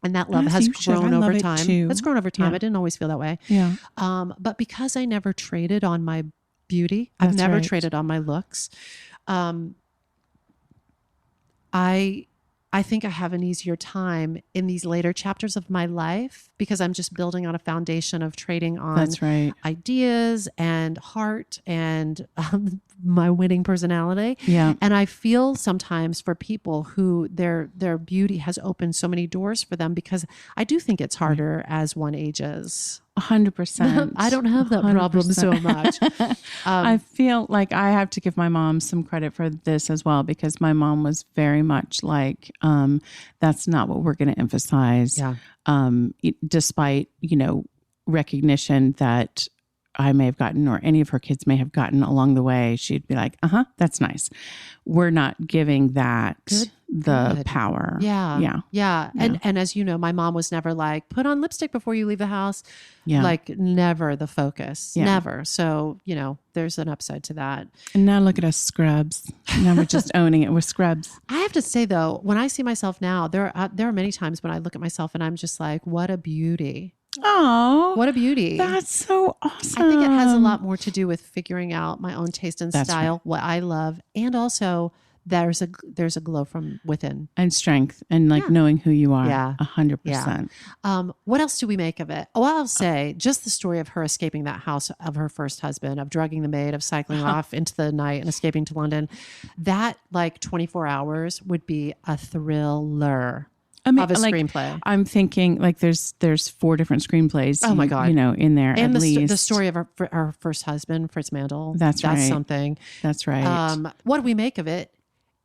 And that love has grown over time. It's grown over time. I didn't always feel that way. Yeah. But because I never traded on my beauty, I've never traded on my looks. I think I have an easier time in these later chapters of my life because I'm just building on a foundation of trading on ideas and heart and my winning personality. Yeah. And I feel sometimes for people who their beauty has opened so many doors for them, because I do think it's harder as one ages. 100%. I don't have that 100%. Problem so much. I feel like I have to give my mom some credit for this as well, because my mom was very much like, that's not what we're going to emphasize. Yeah. Despite, recognition that I may have gotten or any of her kids may have gotten along the way, she'd be like, that's nice. We're not giving that the power. Yeah. And as you know, my mom was never like, put on lipstick before you leave the house. Yeah. Like never the focus, never. So, there's an upside to that. And now look at us scrubs. Now we're just owning it. We're scrubs. I have to say though, when I see myself now, there are many times when I look at myself and I'm just like, what a beauty. Oh, what a beauty. That's so awesome. I think it has a lot more to do with figuring out my own taste and style, what I love. And also there's a glow from within. And strength and knowing who you are. Yeah. 100%. What else do we make of it? Oh, I'll say just the story of her escaping that house of her first husband, of drugging the maid, of cycling off into the night and escaping to London. That 24 hours would be a thriller. Of a screenplay. I'm thinking there's 4 different screenplays. Oh my God. In there and at least. The story of her first husband, Fritz Mandel. That's right. Something. That's right. What do we make of it?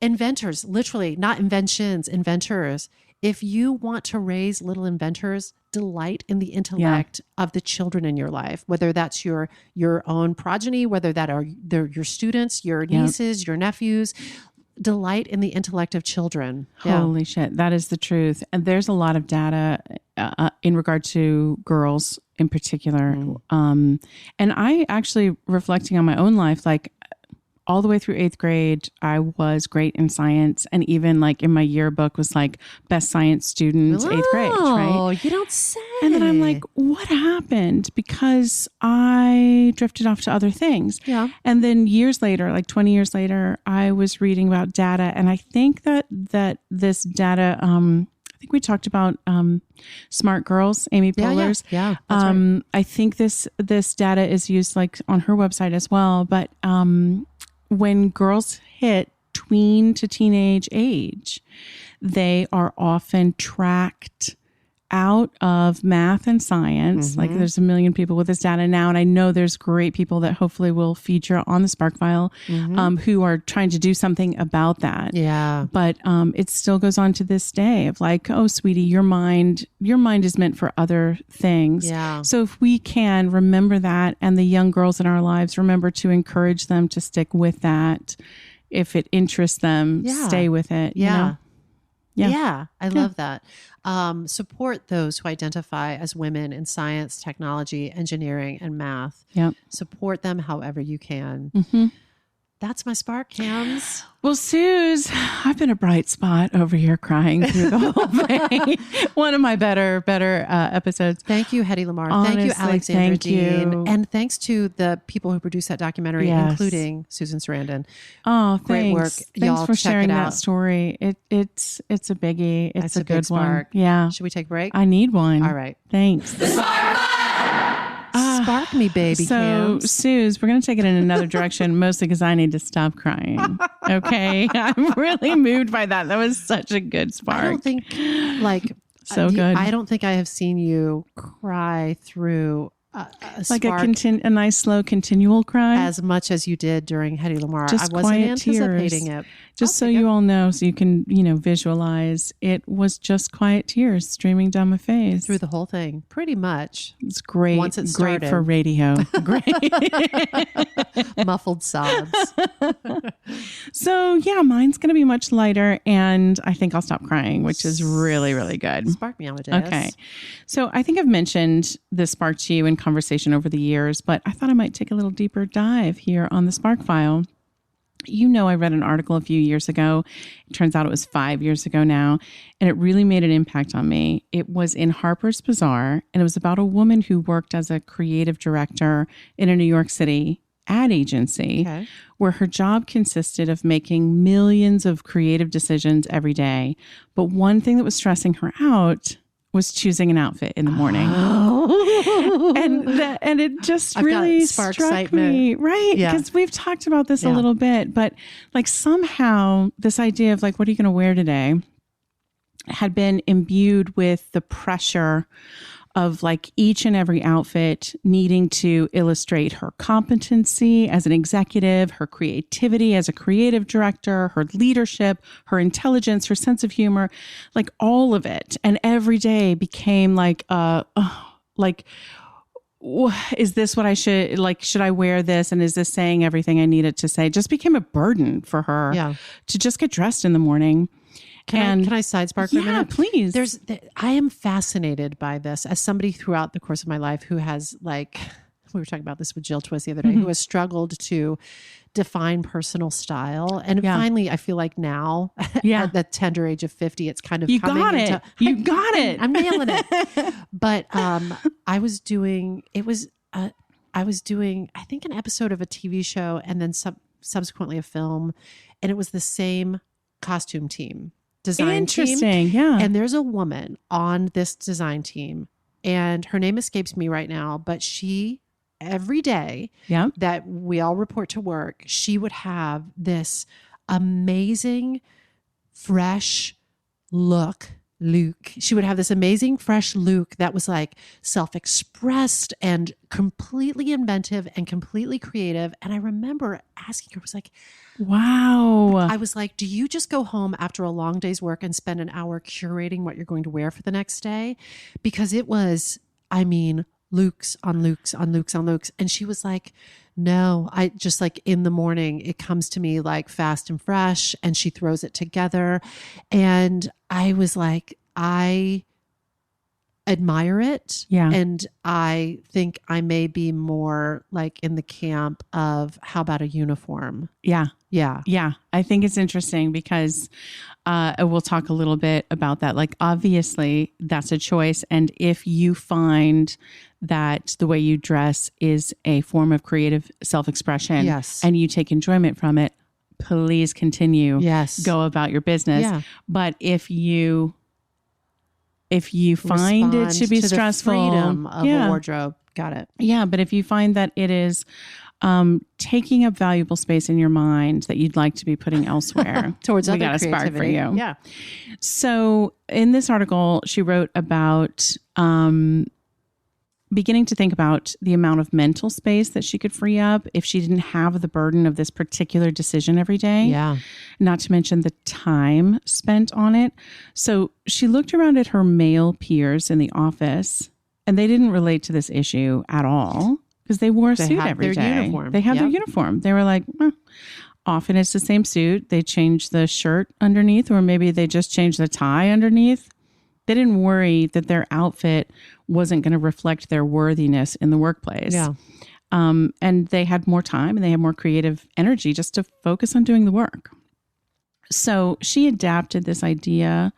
Inventors, literally, not inventions, inventors. If you want to raise little inventors, delight in the intellect of the children in your life, whether that's your own progeny, whether that are your students, your nieces, your nephews. Delight in the intellect of children. Holy shit. That is the truth. And there's a lot of data in regard to girls in particular. And I actually, reflecting on my own life, all the way through 8th grade, I was great in science. And even in my yearbook was best science student, 8th grade, right? Oh, you don't say. And then I'm like, what happened? Because I drifted off to other things. Yeah. And then years later, 20 years later, I was reading about data. And I think that this data, I think we talked about Smart Girls, Amy Poehler's. Yeah. That's right. I think this data is used on her website as well. But when girls hit tween to teenage age, they are often tracked out of math and science. Mm-hmm. There's a million people with this data now. And I know there's great people that hopefully will feature on the Spark File who are trying to do something about that. Yeah. But it still goes on to this day of oh, sweetie, your mind is meant for other things. Yeah. So if we can remember that, and the young girls in our lives, remember to encourage them to stick with that. If it interests them, stay with it. Yeah. Yeah. I love that. Support those who identify as women in science, technology, engineering, and math. Yep. Support them however you can. Mm-hmm. That's my spark, Cams. Well, Suze, I've been a bright spot over here crying through the whole thing. One of my better episodes. Thank you, Hedy Lamarr. Honestly, thank you, Alexandra Dean. you. And thanks to the people who produced that documentary, including Susan Sarandon. Oh, great work. Thanks Y'all for check sharing it that out. story. It's a biggie. It's a good spark. one. Yeah. Should we take a break? I need one. All right. Thanks. Spark me, baby. So, Cams. Suze, we're going to take it in another direction, mostly because I need to stop crying. Okay. I'm really moved by that. That was such a good spark. I don't think so good. I don't think I have seen you cry through like spark a nice slow continual cry, as much as you did during Hedy Lamarr. just I wasn't quiet anticipating tears. it. Just so you all know, so you can, visualize, it was just quiet tears streaming down my face Through the whole thing, pretty much. It's great. Once it great started. for radio. Great. Muffled sobs. So yeah, mine's going to be much lighter, and I think I'll stop crying, which is really, really good. Spark me, Amadeus. Okay. So I think I've mentioned the Spark to you in conversation over the years, but I thought I might take a little deeper dive here on the Spark File. I read an article a few years ago. It turns out it was 5 years ago now, and it really made an impact on me. It was in Harper's Bazaar, and it was about a woman who worked as a creative director in a New York City ad agency, where her job consisted of making millions of creative decisions every day. But one thing that was stressing her out was choosing an outfit in the morning. And it just really struck me, right? Because we've talked about this a little bit, but like somehow this idea of like, what are you going to wear today had been imbued with the pressure of like each and every outfit needing to illustrate her competency as an executive, her creativity as a creative director, her leadership, her intelligence, her sense of humor, like all of it. And every day became like, is this what I should I wear this? And is this saying everything I needed to say? Just became a burden for her to just get dressed in the morning. Can I side spark for a minute? Yeah, please. I am fascinated by this as somebody throughout the course of my life who has, like, we were talking about this with Jill Twist the other day, who has struggled to define personal style. And finally, I feel like now at the tender age of 50, it's kind of You got it. I'm nailing it. But I was doing, I think, an episode of a TV show and then subsequently a film. And it was the same costume team. Design team. Yeah. And there's a woman on this design team, and her name escapes me right now, but she, every day that we all report to work, she would have this amazing, fresh look. She would have this amazing, fresh look that was like self-expressed and completely inventive and completely creative. And I remember asking her, I was like, wow. I was like, do you just go home after a long day's work and spend an hour curating what you're going to wear for the next day? Because it was, looks on looks on looks on looks. And she was like, no, I just like in the morning, it comes to me like fast and fresh, and she throws it together. And I was like, I admire it. Yeah. And I think I may be more like in the camp of, how about a uniform? Yeah. Yeah. Yeah. I think it's interesting because we'll talk a little bit about that. Like, obviously, that's a choice. And if you find that the way you dress is a form of creative self-expression, and you take enjoyment from it, please continue. Go about your business. Yeah. But if you find it to be stressful, the freedom of a wardrobe. Got it. Yeah. But if you find that it is taking up valuable space in your mind that you'd like to be putting elsewhere, towards we other got a spark for creativity. you. Yeah. So in this article, she wrote about beginning to think about the amount of mental space that she could free up if she didn't have the burden of this particular decision every day. Yeah. Not to mention the time spent on it. So she looked around at her male peers in the office, and they didn't relate to this issue at all because they wore a suit every day. Uniform. They had their uniform. They were like, often it's the same suit. They change the shirt underneath, or maybe they just change the tie underneath. They didn't worry that their outfit wasn't going to reflect their worthiness in the workplace. Yeah. And they had more time and they had more creative energy just to focus on doing the work. So she adapted this idea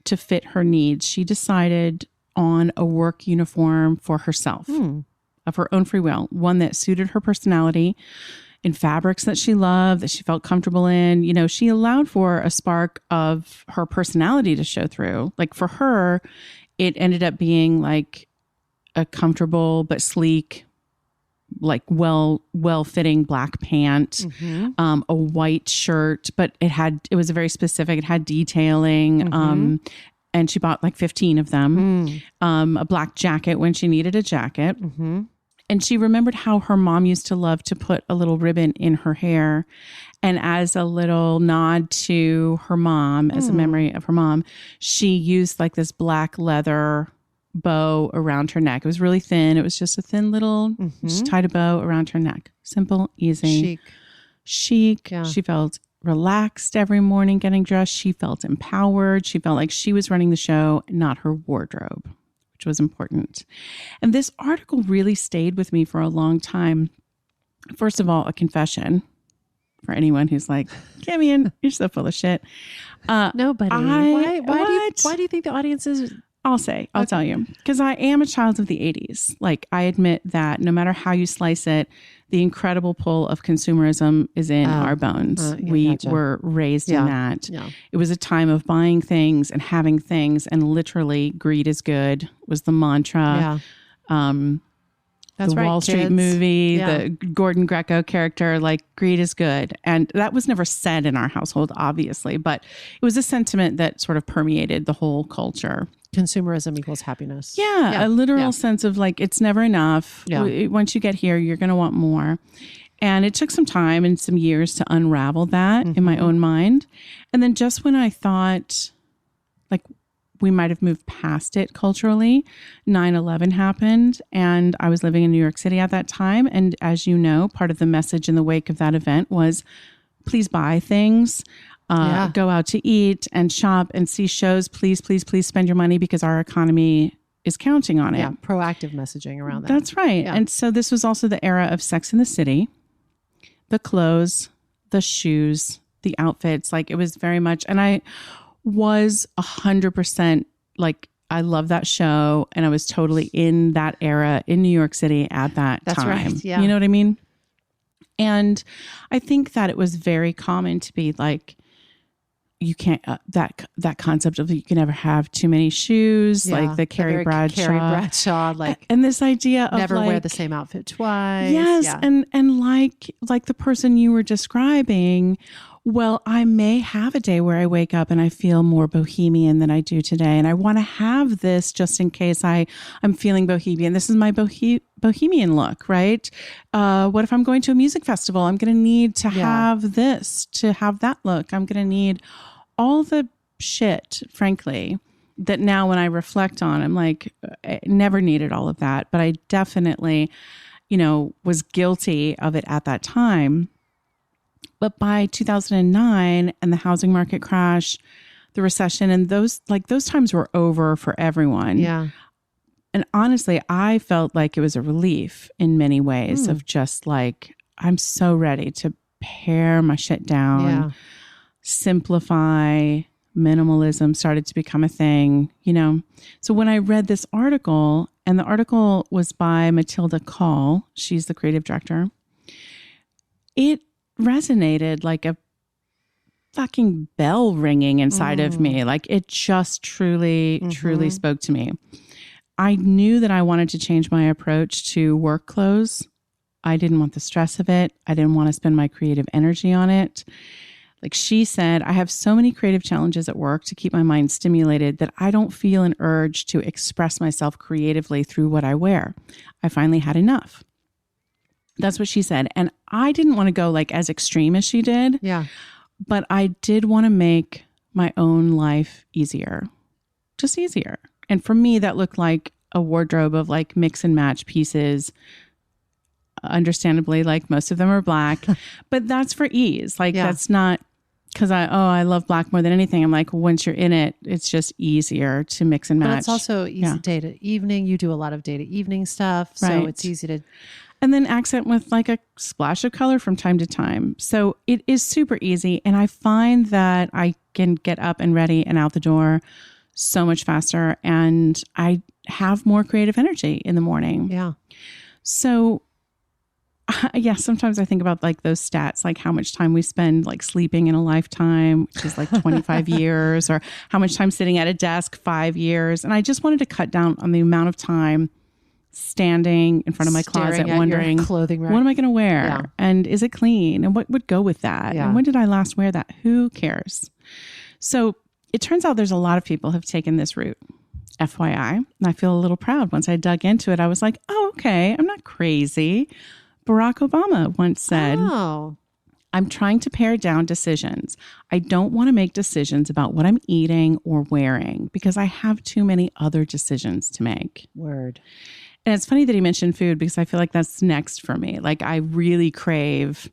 to fit her needs. She decided on a work uniform for herself of her own free will, one that suited her personality, in fabrics that she loved, that she felt comfortable in. You know, she allowed for a spark of her personality to show through. Like for her, it ended up being like a comfortable but sleek, like well-fitting black pant, a white shirt, but it was very specific. It had detailing. And she bought like 15 of them. A black jacket when she needed a jacket. And she remembered how her mom used to love to put a little ribbon in her hair. And as a little nod to her mom, as a memory of her mom, she used like this black leather bow around her neck. It was really thin. It was just a thin little, she tied a bow around her neck. Simple, easy. Chic. Yeah. She felt relaxed every morning getting dressed. She felt empowered. She felt like she was running the show, not her wardrobe, which was important. And this article really stayed with me for a long time. First of all, a confession for anyone who's like, Kamian, you're so full of shit. Nobody. Why do you think the audience is... I'll tell you, because I am a child of the 80s. Like, I admit that no matter how you slice it, the incredible pull of consumerism is in our bones. We were raised in that. Yeah. It was a time of buying things and having things, and literally greed is good was the mantra. Yeah. That's the Wall Street movie, the Gordon Gekko character, like greed is good. And that was never said in our household, obviously, but it was a sentiment that sort of permeated the whole culture. Consumerism equals happiness. Yeah, a literal sense of like, it's never enough. Yeah. Once you get here, you're going to want more. And it took some time and some years to unravel that in my own mind. And then just when I thought like we might have moved past it culturally, 9/11 happened, and I was living in New York City at that time. And as you know, part of the message in the wake of that event was, please buy things. Go out to eat and shop and see shows. Please, please, please spend your money because our economy is counting on it. Yeah, proactive messaging around that. That's right. Yeah. And so this was also the era of Sex in the City, the clothes, the shoes, the outfits. Like it was very much, and I was 100% like, I love that show. And I was totally in that era in New York City at that time. Right. Yeah. You know what I mean? And I think that it was very common to be like, you can't, that concept of you can never have too many shoes, like the Carrie Bradshaw, like, and this idea of never like, wear the same outfit twice. Yes. Yeah. And like the person you were describing, well, I may have a day where I wake up and I feel more bohemian than I do today. And I want to have this just in case I'm feeling bohemian. This is my bohemian look, right? What if I'm going to a music festival? I'm going to need to have this, to have that look. I'm going to need all the shit, frankly, that now when I reflect on, I'm like, I never needed all of that. But I definitely, was guilty of it at that time. But by 2009 and the housing market crash, the recession, and those times were over for everyone. Yeah. And honestly, I felt like it was a relief in many ways of just like, I'm so ready to pare my shit down, simplify. Minimalism started to become a thing, So when I read this article, and the article was by Matilda Call, she's the creative director, it resonated like a fucking bell ringing inside of me. Like it just truly spoke to me. I knew that I wanted to change my approach to work clothes. I didn't want the stress of it. I didn't want to spend my creative energy on it. Like she said, I have so many creative challenges at work to keep my mind stimulated that I don't feel an urge to express myself creatively through what I wear. I finally had enough. That's what she said. And I didn't want to go like as extreme as she did. Yeah. But I did want to make my own life easier. Just easier. And for me, that looked like a wardrobe of like mix and match pieces. Understandably, like most of them are black. But that's for ease. Like that's not because I love black more than anything. I'm like, once you're in it, it's just easier to mix and match. But it's also easy day to evening. You do a lot of day to evening stuff. So it's easy to... And then accent with like a splash of color from time to time. So it is super easy. And I find that I can get up and ready and out the door so much faster. And I have more creative energy in the morning. Yeah. So sometimes I think about like those stats, like how much time we spend like sleeping in a lifetime, which is like 25 years, or how much time sitting at a desk, 5 years. And I just wanted to cut down on the amount of time standing in front of my closet wondering, clothing rack. What am I going to wear? Yeah. And is it clean? And what would go with that? Yeah. And when did I last wear that? Who cares? So it turns out there's a lot of people who have taken this route, FYI. And I feel a little proud. Once I dug into it, I was like, oh, okay, I'm not crazy. Barack Obama once said, Oh, I'm trying to pare down decisions. I don't want to make decisions about what I'm eating or wearing because I have too many other decisions to make. word. And it's funny that he mentioned food because I feel like that's next for me. Like I really crave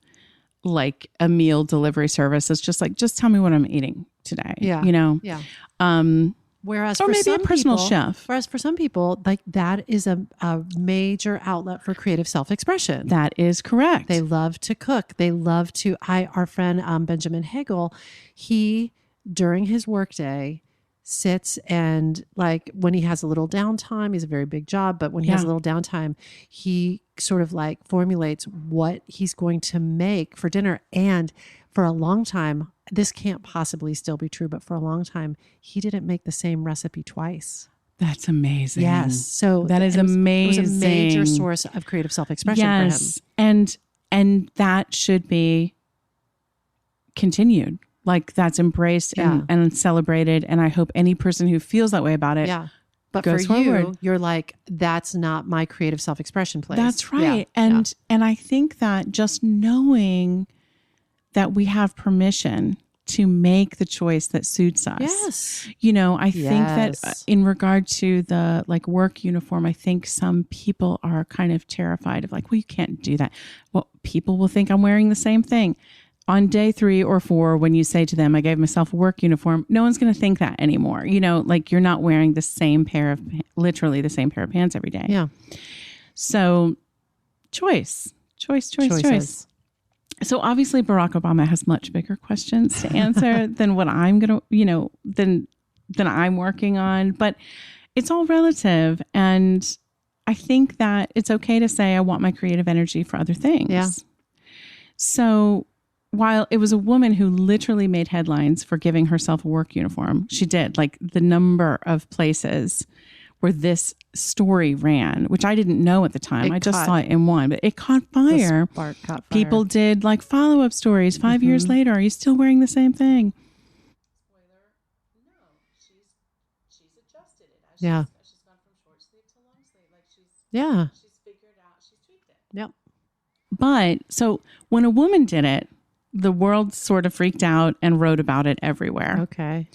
like a meal delivery service. It's just like, just tell me what I'm eating today. Yeah. You know? Yeah. Um, Whereas or for maybe some a personal people, chef. Whereas for some people, like that is a major outlet for creative self-expression. That is correct. They love to cook. They love to. Our friend Benjamin Hagel, he during his workday sits and like when he has a little downtime, he's a very big job, but when he has a little downtime, he sort of like formulates what he's going to make for dinner. And for a long time, this can't possibly still be true, but for a long time, he didn't make the same recipe twice. That's amazing. Yes. So that is amazing. It was a major source of creative self-expression for him. And that should be continued. Like that's embraced and celebrated. And I hope any person who feels that way about it But goes for forward. you, you're like, that's not my creative self-expression place. That's right. And I think that just knowing that we have permission to make the choice that suits us. Yes. You know, I think that in regard to the like work uniform, I think some people are kind of terrified of like, well, you can't do that. Well, people will think I'm wearing the same thing. On day 3 or 4, when you say to them, I gave myself a work uniform, no one's going to think that anymore. You know, like you're not wearing literally the same pair of pants every day. Yeah. So choice. choices. So obviously Barack Obama has much bigger questions to answer than what I'm going to, than I'm working on, but it's all relative. And I think that it's okay to say, I want my creative energy for other things. Yeah. So while it was a woman who literally made headlines for giving herself a work uniform, she did, like the number of places where this story ran, which I didn't know at the time. I just saw it in one, but it caught fire. The spark caught fire. People did like follow-up stories 5 years later. Are you still wearing the same thing? Spoiler, no. She's adjusted it. She's gone from short sleeve to long sleeve. Like she's figured out, she's tweaked it. Yep. But so when a woman did it, the world sort of freaked out and wrote about it everywhere. Okay.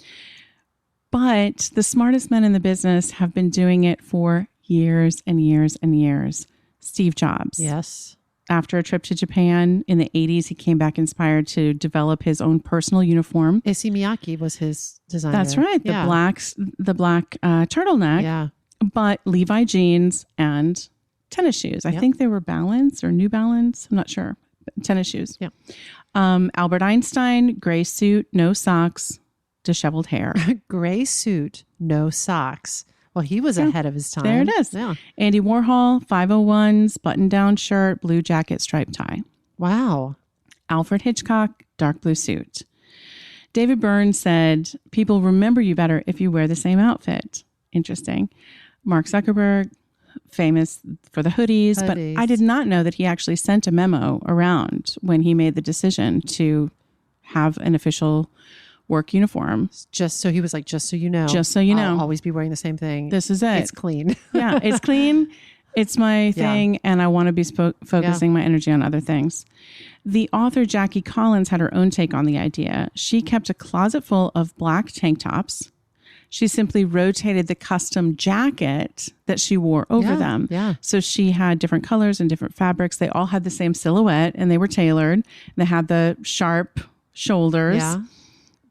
But the smartest men in the business have been doing it for years and years and years. Steve Jobs. Yes. After a trip to Japan in the 80s, he came back inspired to develop his own personal uniform. Issey Miyake was his designer. That's right. The black turtleneck. Yeah. But Levi jeans and tennis shoes. I think they were Balance or New Balance. I'm not sure. Tennis shoes. Yeah. Albert Einstein, gray suit, no socks, disheveled hair. Gray suit, no socks. Well, he was ahead of his time. There it is. Yeah. Andy Warhol, 501s, button-down shirt, blue jacket, striped tie. Wow. Alfred Hitchcock, dark blue suit. David Byrne said, people remember you better if you wear the same outfit. Interesting. Mark Zuckerberg, famous for the hoodies, but I did not know that he actually sent a memo around when he made the decision to have an official work uniform. Just so he was like, just so you know. I'll always be wearing the same thing. This is it. It's clean. Yeah, it's clean. It's my thing, and I want to be focusing my energy on other things. The author Jackie Collins had her own take on the idea. She kept a closet full of black tank tops. She simply rotated the custom jacket that she wore over them. Yeah. So she had different colors and different fabrics. They all had the same silhouette and they were tailored. They had the sharp shoulders. Yeah.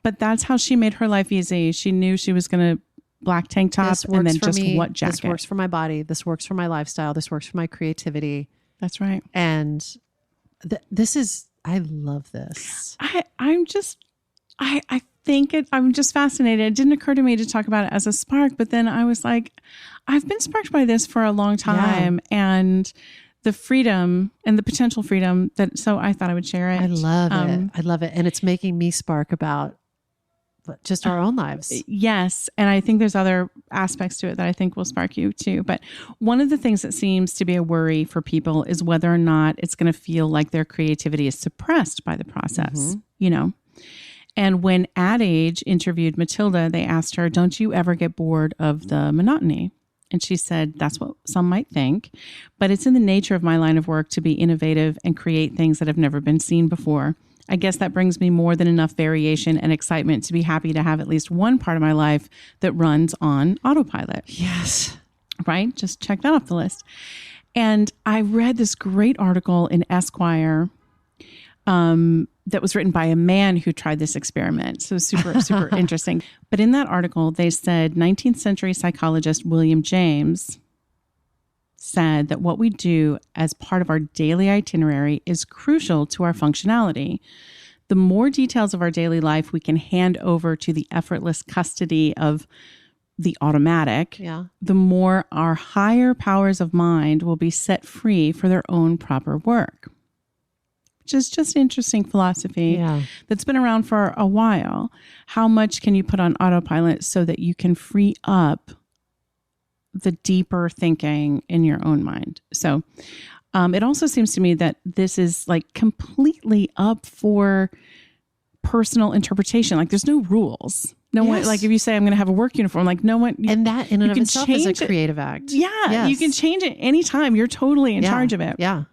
But that's how she made her life easy. She knew she was going to black tank top and then just what jacket. This works for my body. This works for my lifestyle. This works for my creativity. That's right. And I love this. I'm just fascinated. It didn't occur to me to talk about it as a spark, but then I was like, I've been sparked by this for a long time and the freedom and the potential freedom so I thought I would share it. I love it. I love it. And it's making me spark about just our own lives. Yes. And I think there's other aspects to it that I think will spark you too. But one of the things that seems to be a worry for people is whether or not it's going to feel like their creativity is suppressed by the process, And when Ad Age interviewed Matilda, they asked her, don't you ever get bored of the monotony? And she said, that's what some might think, but it's in the nature of my line of work to be innovative and create things that have never been seen before. I guess that brings me more than enough variation and excitement to be happy to have at least one part of my life that runs on autopilot. Yes. Right? Just check that off the list. And I read this great article in Esquire that was written by a man who tried this experiment. So super, super interesting. But in that article, they said 19th century psychologist William James said that what we do as part of our daily itinerary is crucial to our functionality. The more details of our daily life we can hand over to the effortless custody of the automatic, the more our higher powers of mind will be set free for their own proper work. Which is just interesting philosophy that's been around for a while. How much can you put on autopilot so that you can free up the deeper thinking in your own mind? So it also seems to me that this is like completely up for personal interpretation. Like there's no rules. No one, like if you say I'm going to have a work uniform, like no one, and that in and of itself is a creative act. Yeah, you can change it anytime. You're totally in charge of it. Yeah.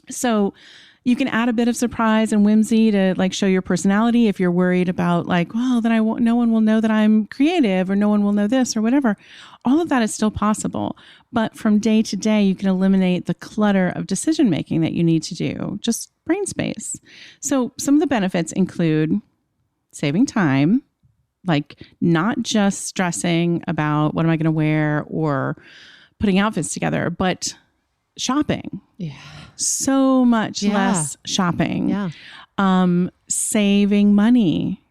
So you can add a bit of surprise and whimsy to like show your personality. If you're worried about like, well, then no one will know that I'm creative, or no one will know this or whatever. All of that is still possible. But from day to day, you can eliminate the clutter of decision making that you need to do. Just brain space. So some of the benefits include saving time, like not just stressing about what am I going to wear or putting outfits together, but shopping. Yeah. So much less shopping. Yeah. Saving money.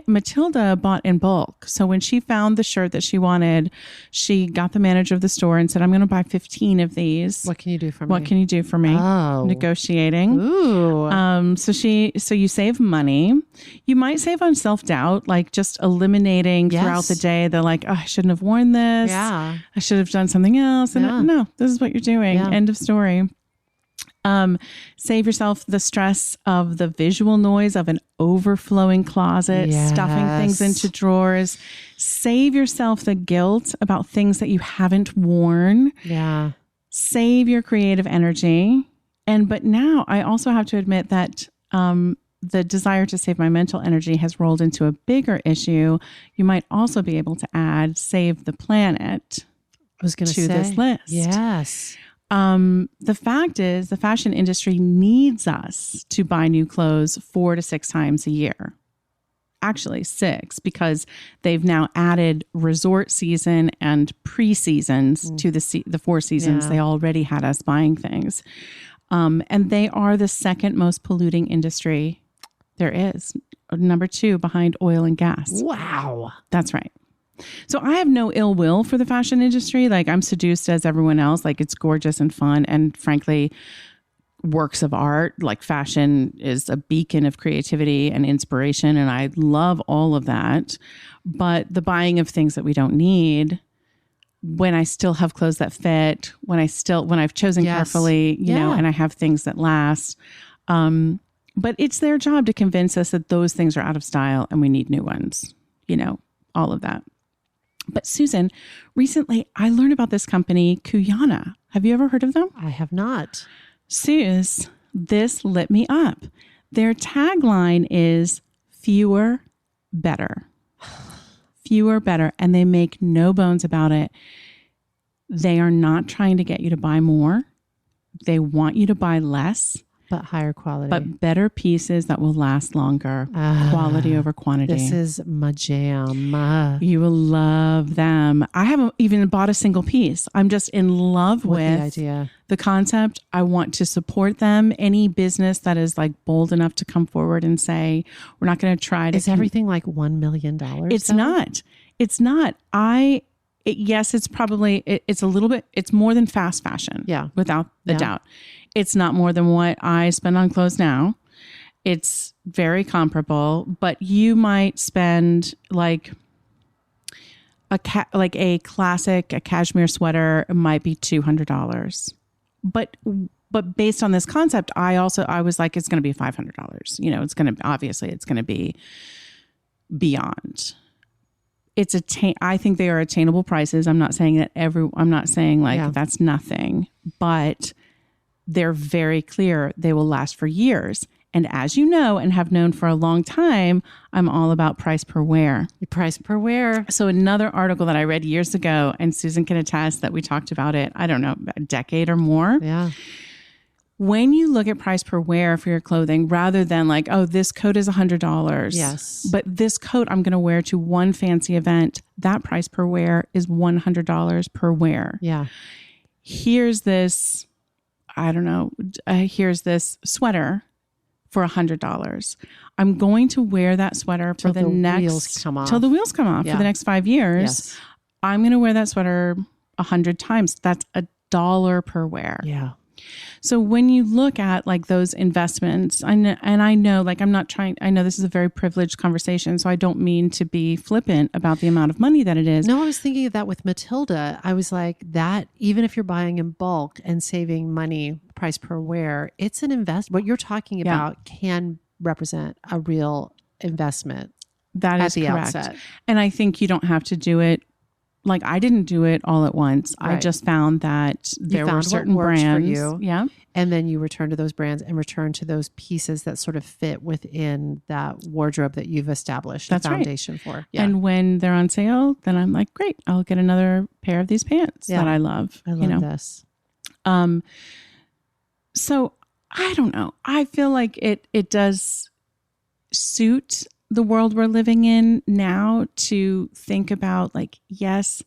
Matilda bought in bulk. So when she found the shirt that she wanted, she got the manager of the store and said, I'm going to buy 15 of these. What can you do for me? What can you do for me? Oh. Negotiating. Ooh. So you save money. You might save on self-doubt, like just eliminating throughout the day the like, oh, I shouldn't have worn this. Yeah. I should have done something else. And no, this is what you're doing. Yeah. End of story. Save yourself the stress of the visual noise of an overflowing closet, stuffing things into drawers. Save yourself the guilt about things that you haven't worn. Yeah. Save your creative energy. But now I also have to admit that the desire to save my mental energy has rolled into a bigger issue. You might also be able to add save the planet to this list. Yes. The fact is the fashion industry needs us to buy new clothes 4 to 6 times a year. Actually 6, because they've now added resort season and pre-seasons to the 4 seasons. They already had us buying things. And they are the second most polluting industry there is. Number 2 behind oil and gas. Wow. That's right. So I have no ill will for the fashion industry. Like I'm seduced as everyone else. Like it's gorgeous and fun. And frankly, works of art, like fashion is a beacon of creativity and inspiration. And I love all of that. But the buying of things that we don't need, when I still have clothes that fit, when I've chosen carefully, you know, and I have things that last. But it's their job to convince us that those things are out of style and we need new ones, you know, all of that. But Susan, recently I learned about this company, Kuyana. Have you ever heard of them? I have not. Suze, this lit me up. Their tagline is fewer, better. Fewer, better. And they make no bones about it. They are not trying to get you to buy more. They want you to buy less. But higher quality. But better pieces that will last longer. Quality over quantity. This is my jam. You will love them. I haven't even bought a single piece. I'm just in love with the idea. The concept. I want to support them. Any business that is like bold enough to come forward and say, we're not going to try to... Is everything like $1 million? It's not. It's not. Yes, it's probably, it's a little bit, it's more than fast fashion. Yeah. Without a doubt. It's not more than what I spend on clothes now. It's very comparable, but you might spend like a cashmere sweater might be $200. But based on this concept, I was like, it's going to be $500. You know, it's going to be beyond. I think they are attainable prices. I'm not saying that I'm not saying like that's nothing, but they're very clear. They will last for years. And as you know, and have known for a long time, I'm all about price per wear. Price per wear. So another article that I read years ago, and Susan can attest that we talked about it, I don't know, a decade or more. Yeah. When you look at price per wear for your clothing, rather than like, oh, this coat is $100. Yes. But this coat I'm going to wear to one fancy event, that price per wear is $100 per wear. Yeah. Here's this, I don't know, here's this sweater for $100. I'm going to wear that sweater for the next wheels come off. Till the wheels come off for the next 5 years. Yes. I'm going to wear that sweater 100 times. That's $1 per wear. Yeah. So when you look at like those investments, I know like I know this is a very privileged conversation, so I don't mean to be flippant about the amount of money that it is. No, I was thinking of that with Matilda. I was like, that even if you're buying in bulk and saving money, price per wear, it's an invest. What you're talking about can represent a real investment. That is at the correct. outset. And I think you don't have to do it. Like I didn't do it all at once. Right. I just found that there were certain what works brands for you. Yeah. And then you return to those brands and return to those pieces that sort of fit within that wardrobe that you've established That's a foundation for. Yeah. And when they're on sale, then I'm like, great, I'll get another pair of these pants that I love. I love this. So I don't know. I feel like it does suit the world we're living in now to think about like, yes,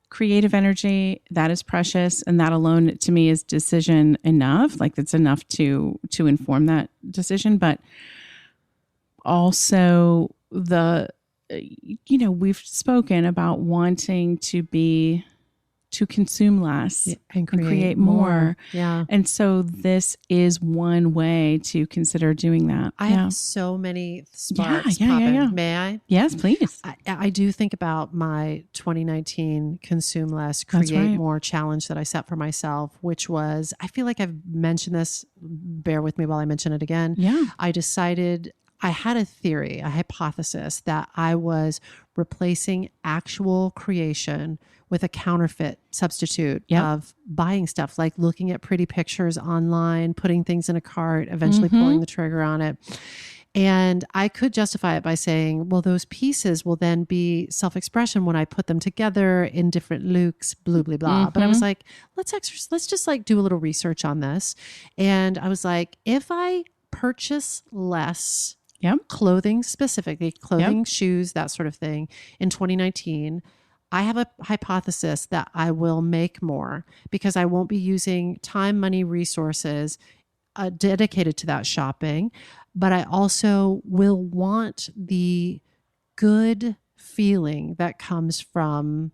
creative energy, that is precious. And that alone to me is decision enough. Like that's enough to inform that decision. But also we've spoken about wanting to consume less and create more. Yeah. And so this is one way to consider doing that. I have so many sparks popping. Yeah. May I? Yes, please. I do think about my 2019 Consume Less, Create More challenge that I set for myself, which was, I feel like I've mentioned this, bear with me while I mention it again. Yeah. I had a theory, a hypothesis that I was replacing actual creation with a counterfeit substitute of buying stuff, like looking at pretty pictures online, putting things in a cart, eventually pulling the trigger on it. And I could justify it by saying, well, those pieces will then be self-expression when I put them together in different looks, blah, blah, blah. But I was like, let's just like do a little research on this. And I was like, if I purchase less clothing, specifically clothing, shoes, that sort of thing in 2019, I have a hypothesis that I will make more because I won't be using time, money, resources dedicated to that shopping. But I also will want the good feeling that comes from,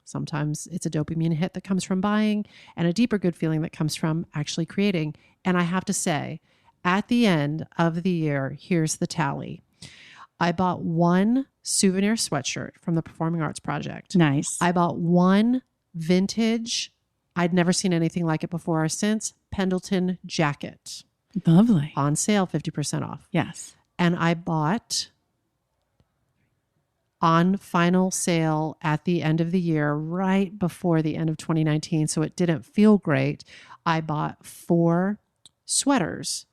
sometimes it's a dopamine hit that comes from buying, and a deeper good feeling that comes from actually creating. And I have to say, at the end of the year, here's the tally. I bought one souvenir sweatshirt from the Performing Arts Project. Nice. I bought one vintage, I'd never seen anything like it before or since, Pendleton jacket. Lovely. On sale, 50% off. Yes. And I bought on final sale at the end of the year, right before the end of 2019, so it didn't feel great. I bought 4 sweaters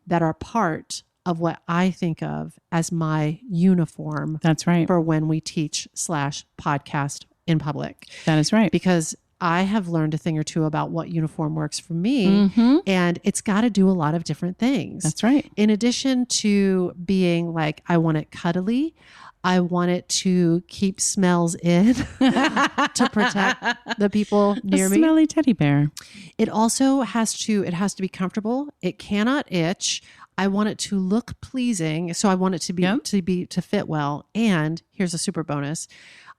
that are part of what I think of as my uniform. That's right. For when we teach / podcast in public. That is right. Because I have learned a thing or two about what uniform works for me, and it's got to do a lot of different things. That's right. In addition to being like, I want it cuddly, I want it to keep smells in to protect the people near me. Smelly teddy bear. It also has to be comfortable. It cannot itch. I want it to look pleasing. So I want it to fit well. And here's a super bonus.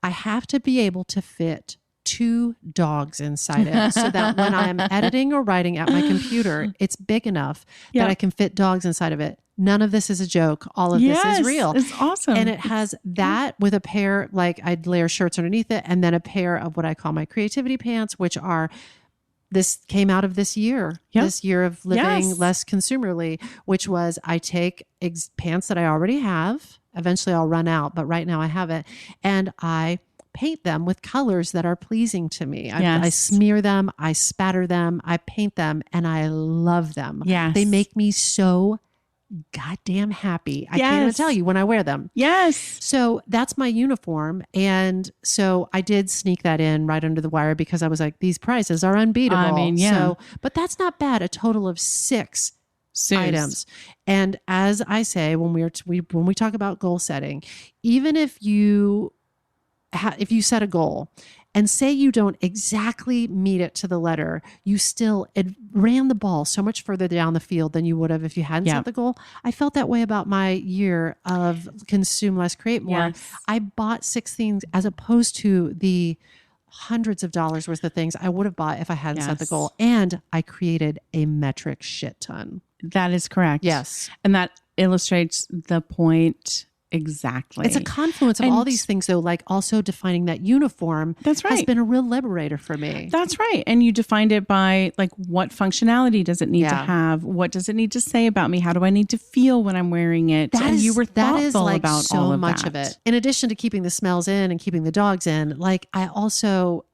I have to be able to fit 2 dogs inside it so that when I'm editing or writing at my computer, it's big enough that I can fit dogs inside of it. None of this is a joke. All of this is real. It's awesome. And it has that with a pair, like I'd layer shirts underneath it, and then a pair of what I call my creativity pants, which are, this came out of this year of living less consumerly, which was I take pants that I already have Eventually I'll run out, but right now I have it. And I paint them with colors that are pleasing to me. I smear them, I spatter them, I paint them, and I love them. Yes. They make me so goddamn happy. I can't even tell you when I wear them. Yes. So that's my uniform. And so I did sneak that in right under the wire because I was like, these prices are unbeatable. I mean, yeah. So, but that's not bad. A total of 6 items. And as I say, when we talk about goal setting, even if you set a goal and say you don't exactly meet it to the letter, you still ran the ball so much further down the field than you would have if you hadn't set the goal. I felt that way about my year of consume less, create more. Yes. I bought 6 things as opposed to the hundreds of dollars worth of things I would have bought if I hadn't set the goal. And I created a metric shit ton. That is correct. Yes. And that illustrates the point exactly. It's a confluence of all these things, though, like also defining that uniform. That's right. Has been a real liberator for me. That's right. And you defined it by like, what functionality does it need to have? What does it need to say about me? How do I need to feel when I'm wearing it? You were thoughtful like about so all of much that. of it. In addition to keeping the smells in and keeping the dogs in, like I also,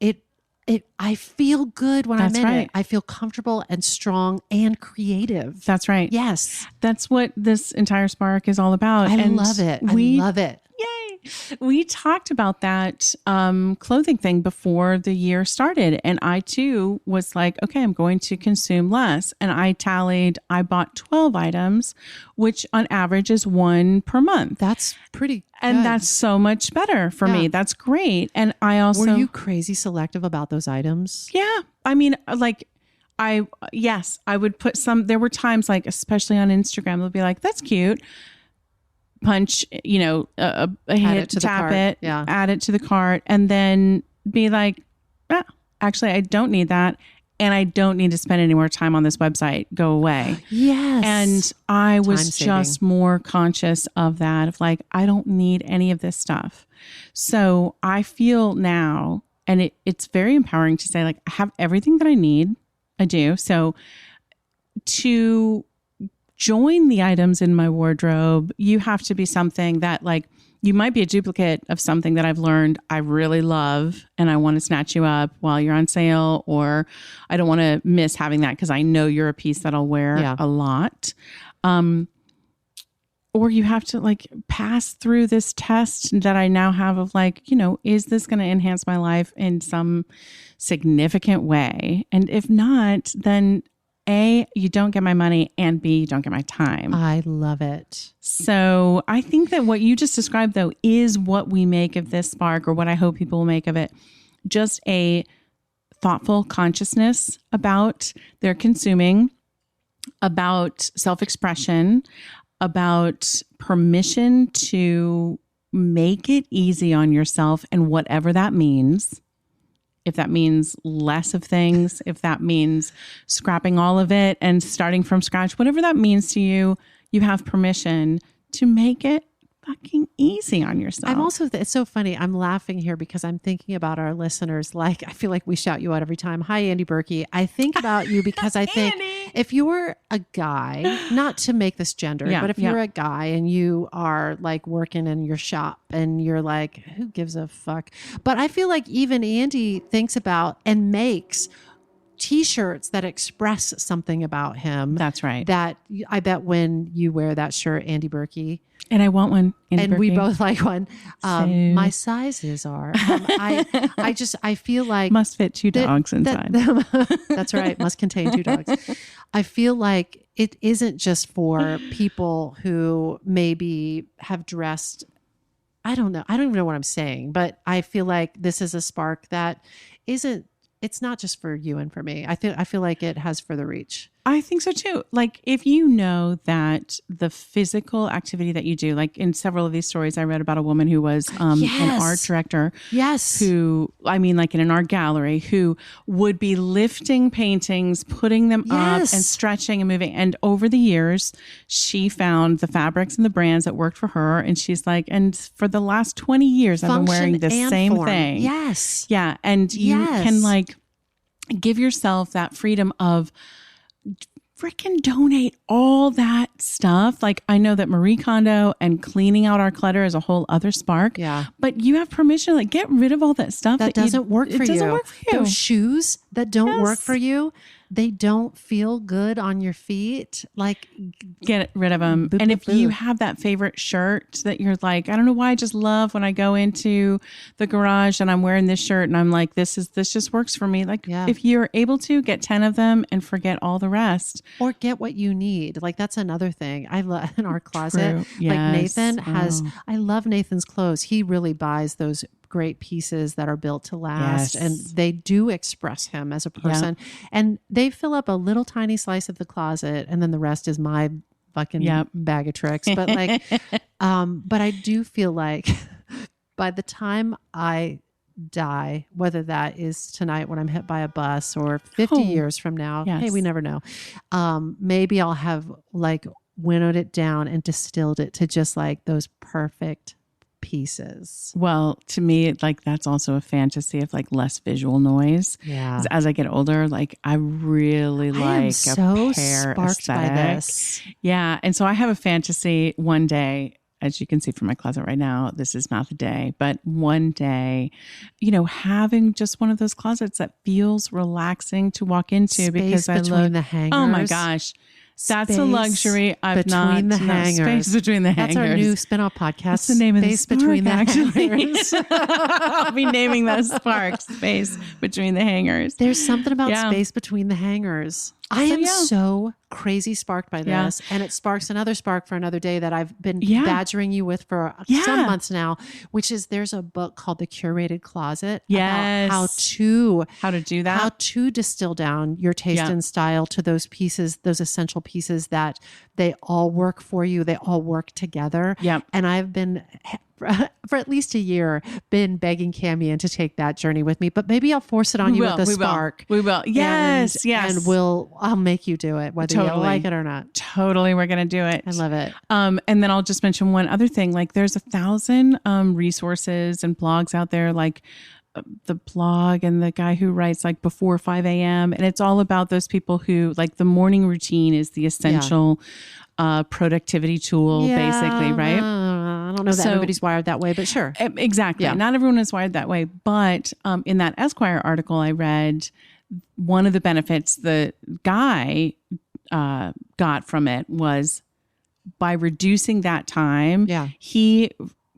I feel good when I'm in it. I feel comfortable and strong and creative. That's right. Yes. That's what this entire Spark is all about. I love it. I love it. Yay. We talked about that clothing thing before the year started. And I too was like, okay, I'm going to consume less. And I bought 12 items, which on average is 1 per month. That's pretty good. And that's so much better for me. That's great. And I also... Were you crazy selective about those items? Yeah. I mean, like... I would put some, there were times like, especially on Instagram, they'll be like, that's cute. Punch, a hit, tap it, add it to the cart, and then be like, actually, I don't need that. And I don't need to spend any more time on this website. Go away. Yes. And I was just more conscious of that, of like, I don't need any of this stuff. So I feel now, and it's very empowering to say, like, I have everything that I need. I do. So to join the items in my wardrobe, you have to be something that, like, you might be a duplicate of something that I've learned I really love and I want to snatch you up while you're on sale, or I don't want to miss having that because I know you're a piece that I'll wear a lot. Or you have to like pass through this test that I now have of like, is this going to enhance my life in some significant way? And if not, then A, you don't get my money, and B, you don't get my time. I love it. So I think that what you just described, though, is what we make of this Spark, or what I hope people will make of it. Just a thoughtful consciousness about their consuming, about self-expression, about permission to make it easy on yourself, and whatever that means. If that means less of things, if that means scrapping all of it and starting from scratch, whatever that means to you, you have permission to make it fucking easy on yourself. I'm also, it's so funny. I'm laughing here because I'm thinking about our listeners. Like, I feel like we shout you out every time. Hi, Andy Berkey. I think about you because I think if you're a guy, not to make this gender, but if you're a guy and you are like working in your shop and you're like, who gives a fuck? But I feel like even Andy thinks about and makes T-shirts that express something about him. That's right. That I bet when you wear that shirt, Andy Berkey. And I want one. Andy Berkey. We both like one. My sizes are. I feel like must fit 2 dogs inside. That's right. Must contain 2 dogs. I feel like it isn't just for people who maybe have dressed. I don't know. I don't even know what I'm saying, but I feel like this is a Spark that isn't. It's not just for you and for me. I feel like it has further reach. I think so too. Like, if you know that the physical activity that you do, like in several of these stories, I read about a woman who was an art director. Yes. Who, I mean, like in an art gallery, who would be lifting paintings, putting them up and stretching and moving. And over the years, she found the fabrics and the brands that worked for her. And she's like, and for the last 20 years, I've been wearing the same thing. Yes. Yeah. And you can like give yourself that freedom of freaking donate all that stuff. Like, I know that Marie Kondo and cleaning out our clutter is a whole other spark. Yeah. But you have permission to like get rid of all that stuff that doesn't work for you. It doesn't work for you. Those shoes that don't work for you, they don't feel good on your feet. Like, get rid of them. Boop, and boop, if you boop. have that favorite shirt that you're like, I don't know why, I just love when I go into the garage and I'm wearing this shirt and I'm like, this just works for me. Like, if you're able to, get 10 of them and forget all the rest. Or get what you need. Like, that's another thing. I love in our closet. True. Like, Yes. Nathan has, I love Nathan's clothes. He really buys those great pieces that are built to last, and they do express him as a person. And they fill up a little tiny slice of the closet, and then the rest is my fucking bag of tricks. But like, but I do feel like by the time I die, whether that is tonight when I'm hit by a bus or 50 years from now, hey, we never know. Maybe I'll have like winnowed it down and distilled it to just like those perfect pieces. Well, to me, like that's also a fantasy of like less visual noise. Yeah. As I get older, like I really like so a pair sparked aesthetic. by this. Yeah. And so I have a fantasy one day, as you can see from my closet right now, this is not the day, but one day, you know, having just one of those closets that feels relaxing to walk into. Space because I between love the hangers. Oh my gosh. That's a luxury I've not. Between the hangers. Space between the hangers. That's our new spin-off podcast. That's the name of Space the Between the Hangers. Hangers. I'll be naming that Spark. Space Between the Hangers. There's something about space between the hangers. I am so crazy sparked by this. And it sparks another spark for another day that I've been badgering you with for some months now, which is there's a book called The Curated Closet. Yes. About how to do that. How to distill down your taste and style to those pieces, those essential pieces that they all work for you. They all work together. Yep. And I've been for at least a year been begging Cami in to take that journey with me, but maybe I'll force it on you with a spark. We will. Yes. And I'll make you do it, whether you like it or not. Totally. We're going to do it. I love it. And then I'll just mention one other thing. Like there's 1,000 resources and blogs out there, like the blog and the guy who writes like before 5 a.m. And it's all about those people who like the morning routine is the essential productivity tool, basically, right? I don't know that everybody's wired that way, but sure. Exactly. Yeah. Not everyone is wired that way. But in that Esquire article I read, one of the benefits the guy got from it was by reducing that time, he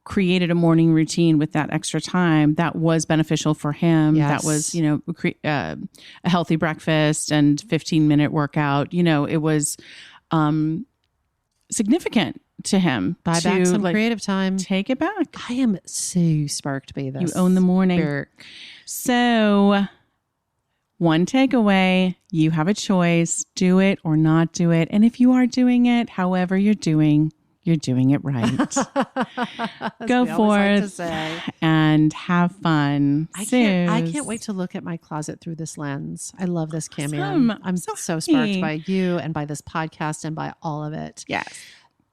created a morning routine with that extra time that was beneficial for him. That was, you know, a healthy breakfast and 15-minute workout. You know, it was significant to him. Buy back some creative time. Take it back. I am so sparked by this. You own the morning. So one takeaway, you have a choice, do it or not do it. And if you are doing it, however you're doing it right. Go forth and have fun. I can't wait to look at my closet through this lens. I love this, Cami. I'm so sparked by you and by this podcast and by all of it. Yes.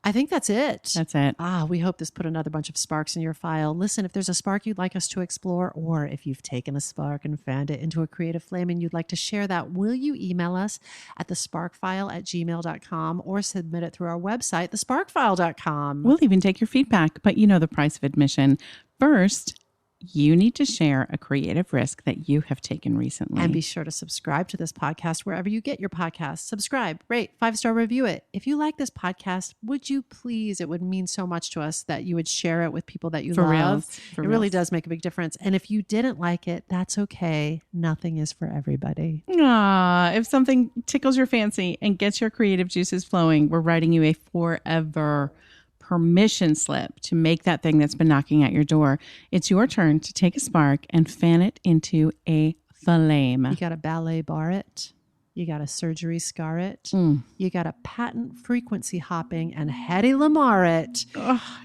I think that's it. That's it. We hope this put another bunch of sparks in your file. Listen, if there's a spark you'd like us to explore, or if you've taken a spark and fanned it into a creative flame and you'd like to share that, will you email us at thesparkfile@gmail.com or submit it through our website, thesparkfile.com. We'll even take your feedback, but you know the price of admission. First, you need to share a creative risk that you have taken recently. And be sure to subscribe to this podcast wherever you get your podcasts. Subscribe, rate, 5-star review it. If you like this podcast, would you please, it would mean so much to us that you would share it with people that you love. It really does make a big difference. And if you didn't like it, that's okay. Nothing is for everybody. If something tickles your fancy and gets your creative juices flowing, we're writing you a forever permission slip to make that thing that's been knocking at your door. It's your turn to take a spark and fan it into a flame. You got to ballet bar it. You got to surgery scar it. You got to patent frequency hopping and Hedy Lamar it.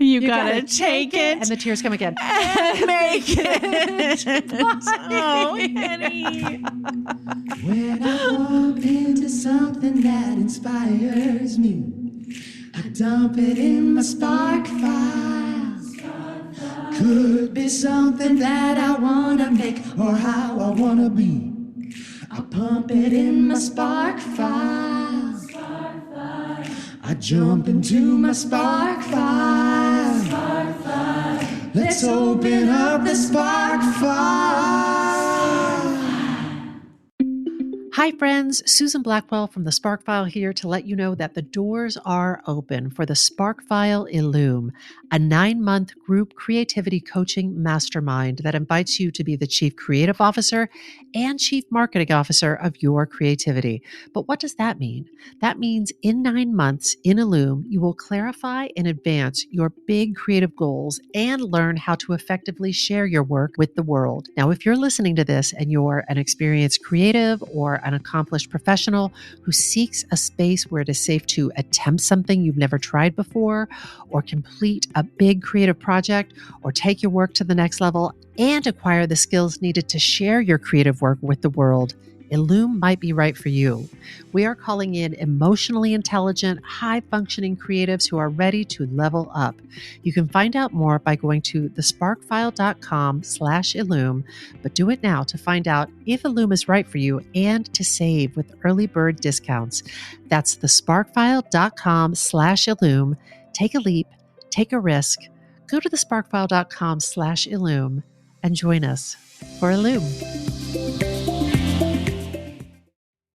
You got to take it. And the tears come again. And make it. Oh, Hedy. When I bump into something that inspires me, I dump it in my spark file. Could be something that I want to make or how I want to be. I pump it in my spark file. I jump into my spark file. Let's open up the spark file. Hi, friends. Susan Blackwell from the Spark File here to let you know that the doors are open for the Spark File Illume, a 9-month group creativity coaching mastermind that invites you to be the Chief Creative Officer and Chief Marketing Officer of your creativity. But what does that mean? That means in 9 months in Illume, you will clarify and advance your big creative goals and learn how to effectively share your work with the world. Now, if you're listening to this and you're an experienced creative or an accomplished professional who seeks a space where it is safe to attempt something you've never tried before, or complete a big creative project, or take your work to the next level and acquire the skills needed to share your creative work with the world, Illume might be right for you. We are calling in emotionally intelligent, high-functioning creatives who are ready to level up. You can find out more by going to thesparkfile.com/Illume, but do it now to find out if Illume is right for you and to save with early bird discounts. That's thesparkfile.com/Illume. Take a leap, take a risk. Go to thesparkfile.com/Illume and join us for Illume.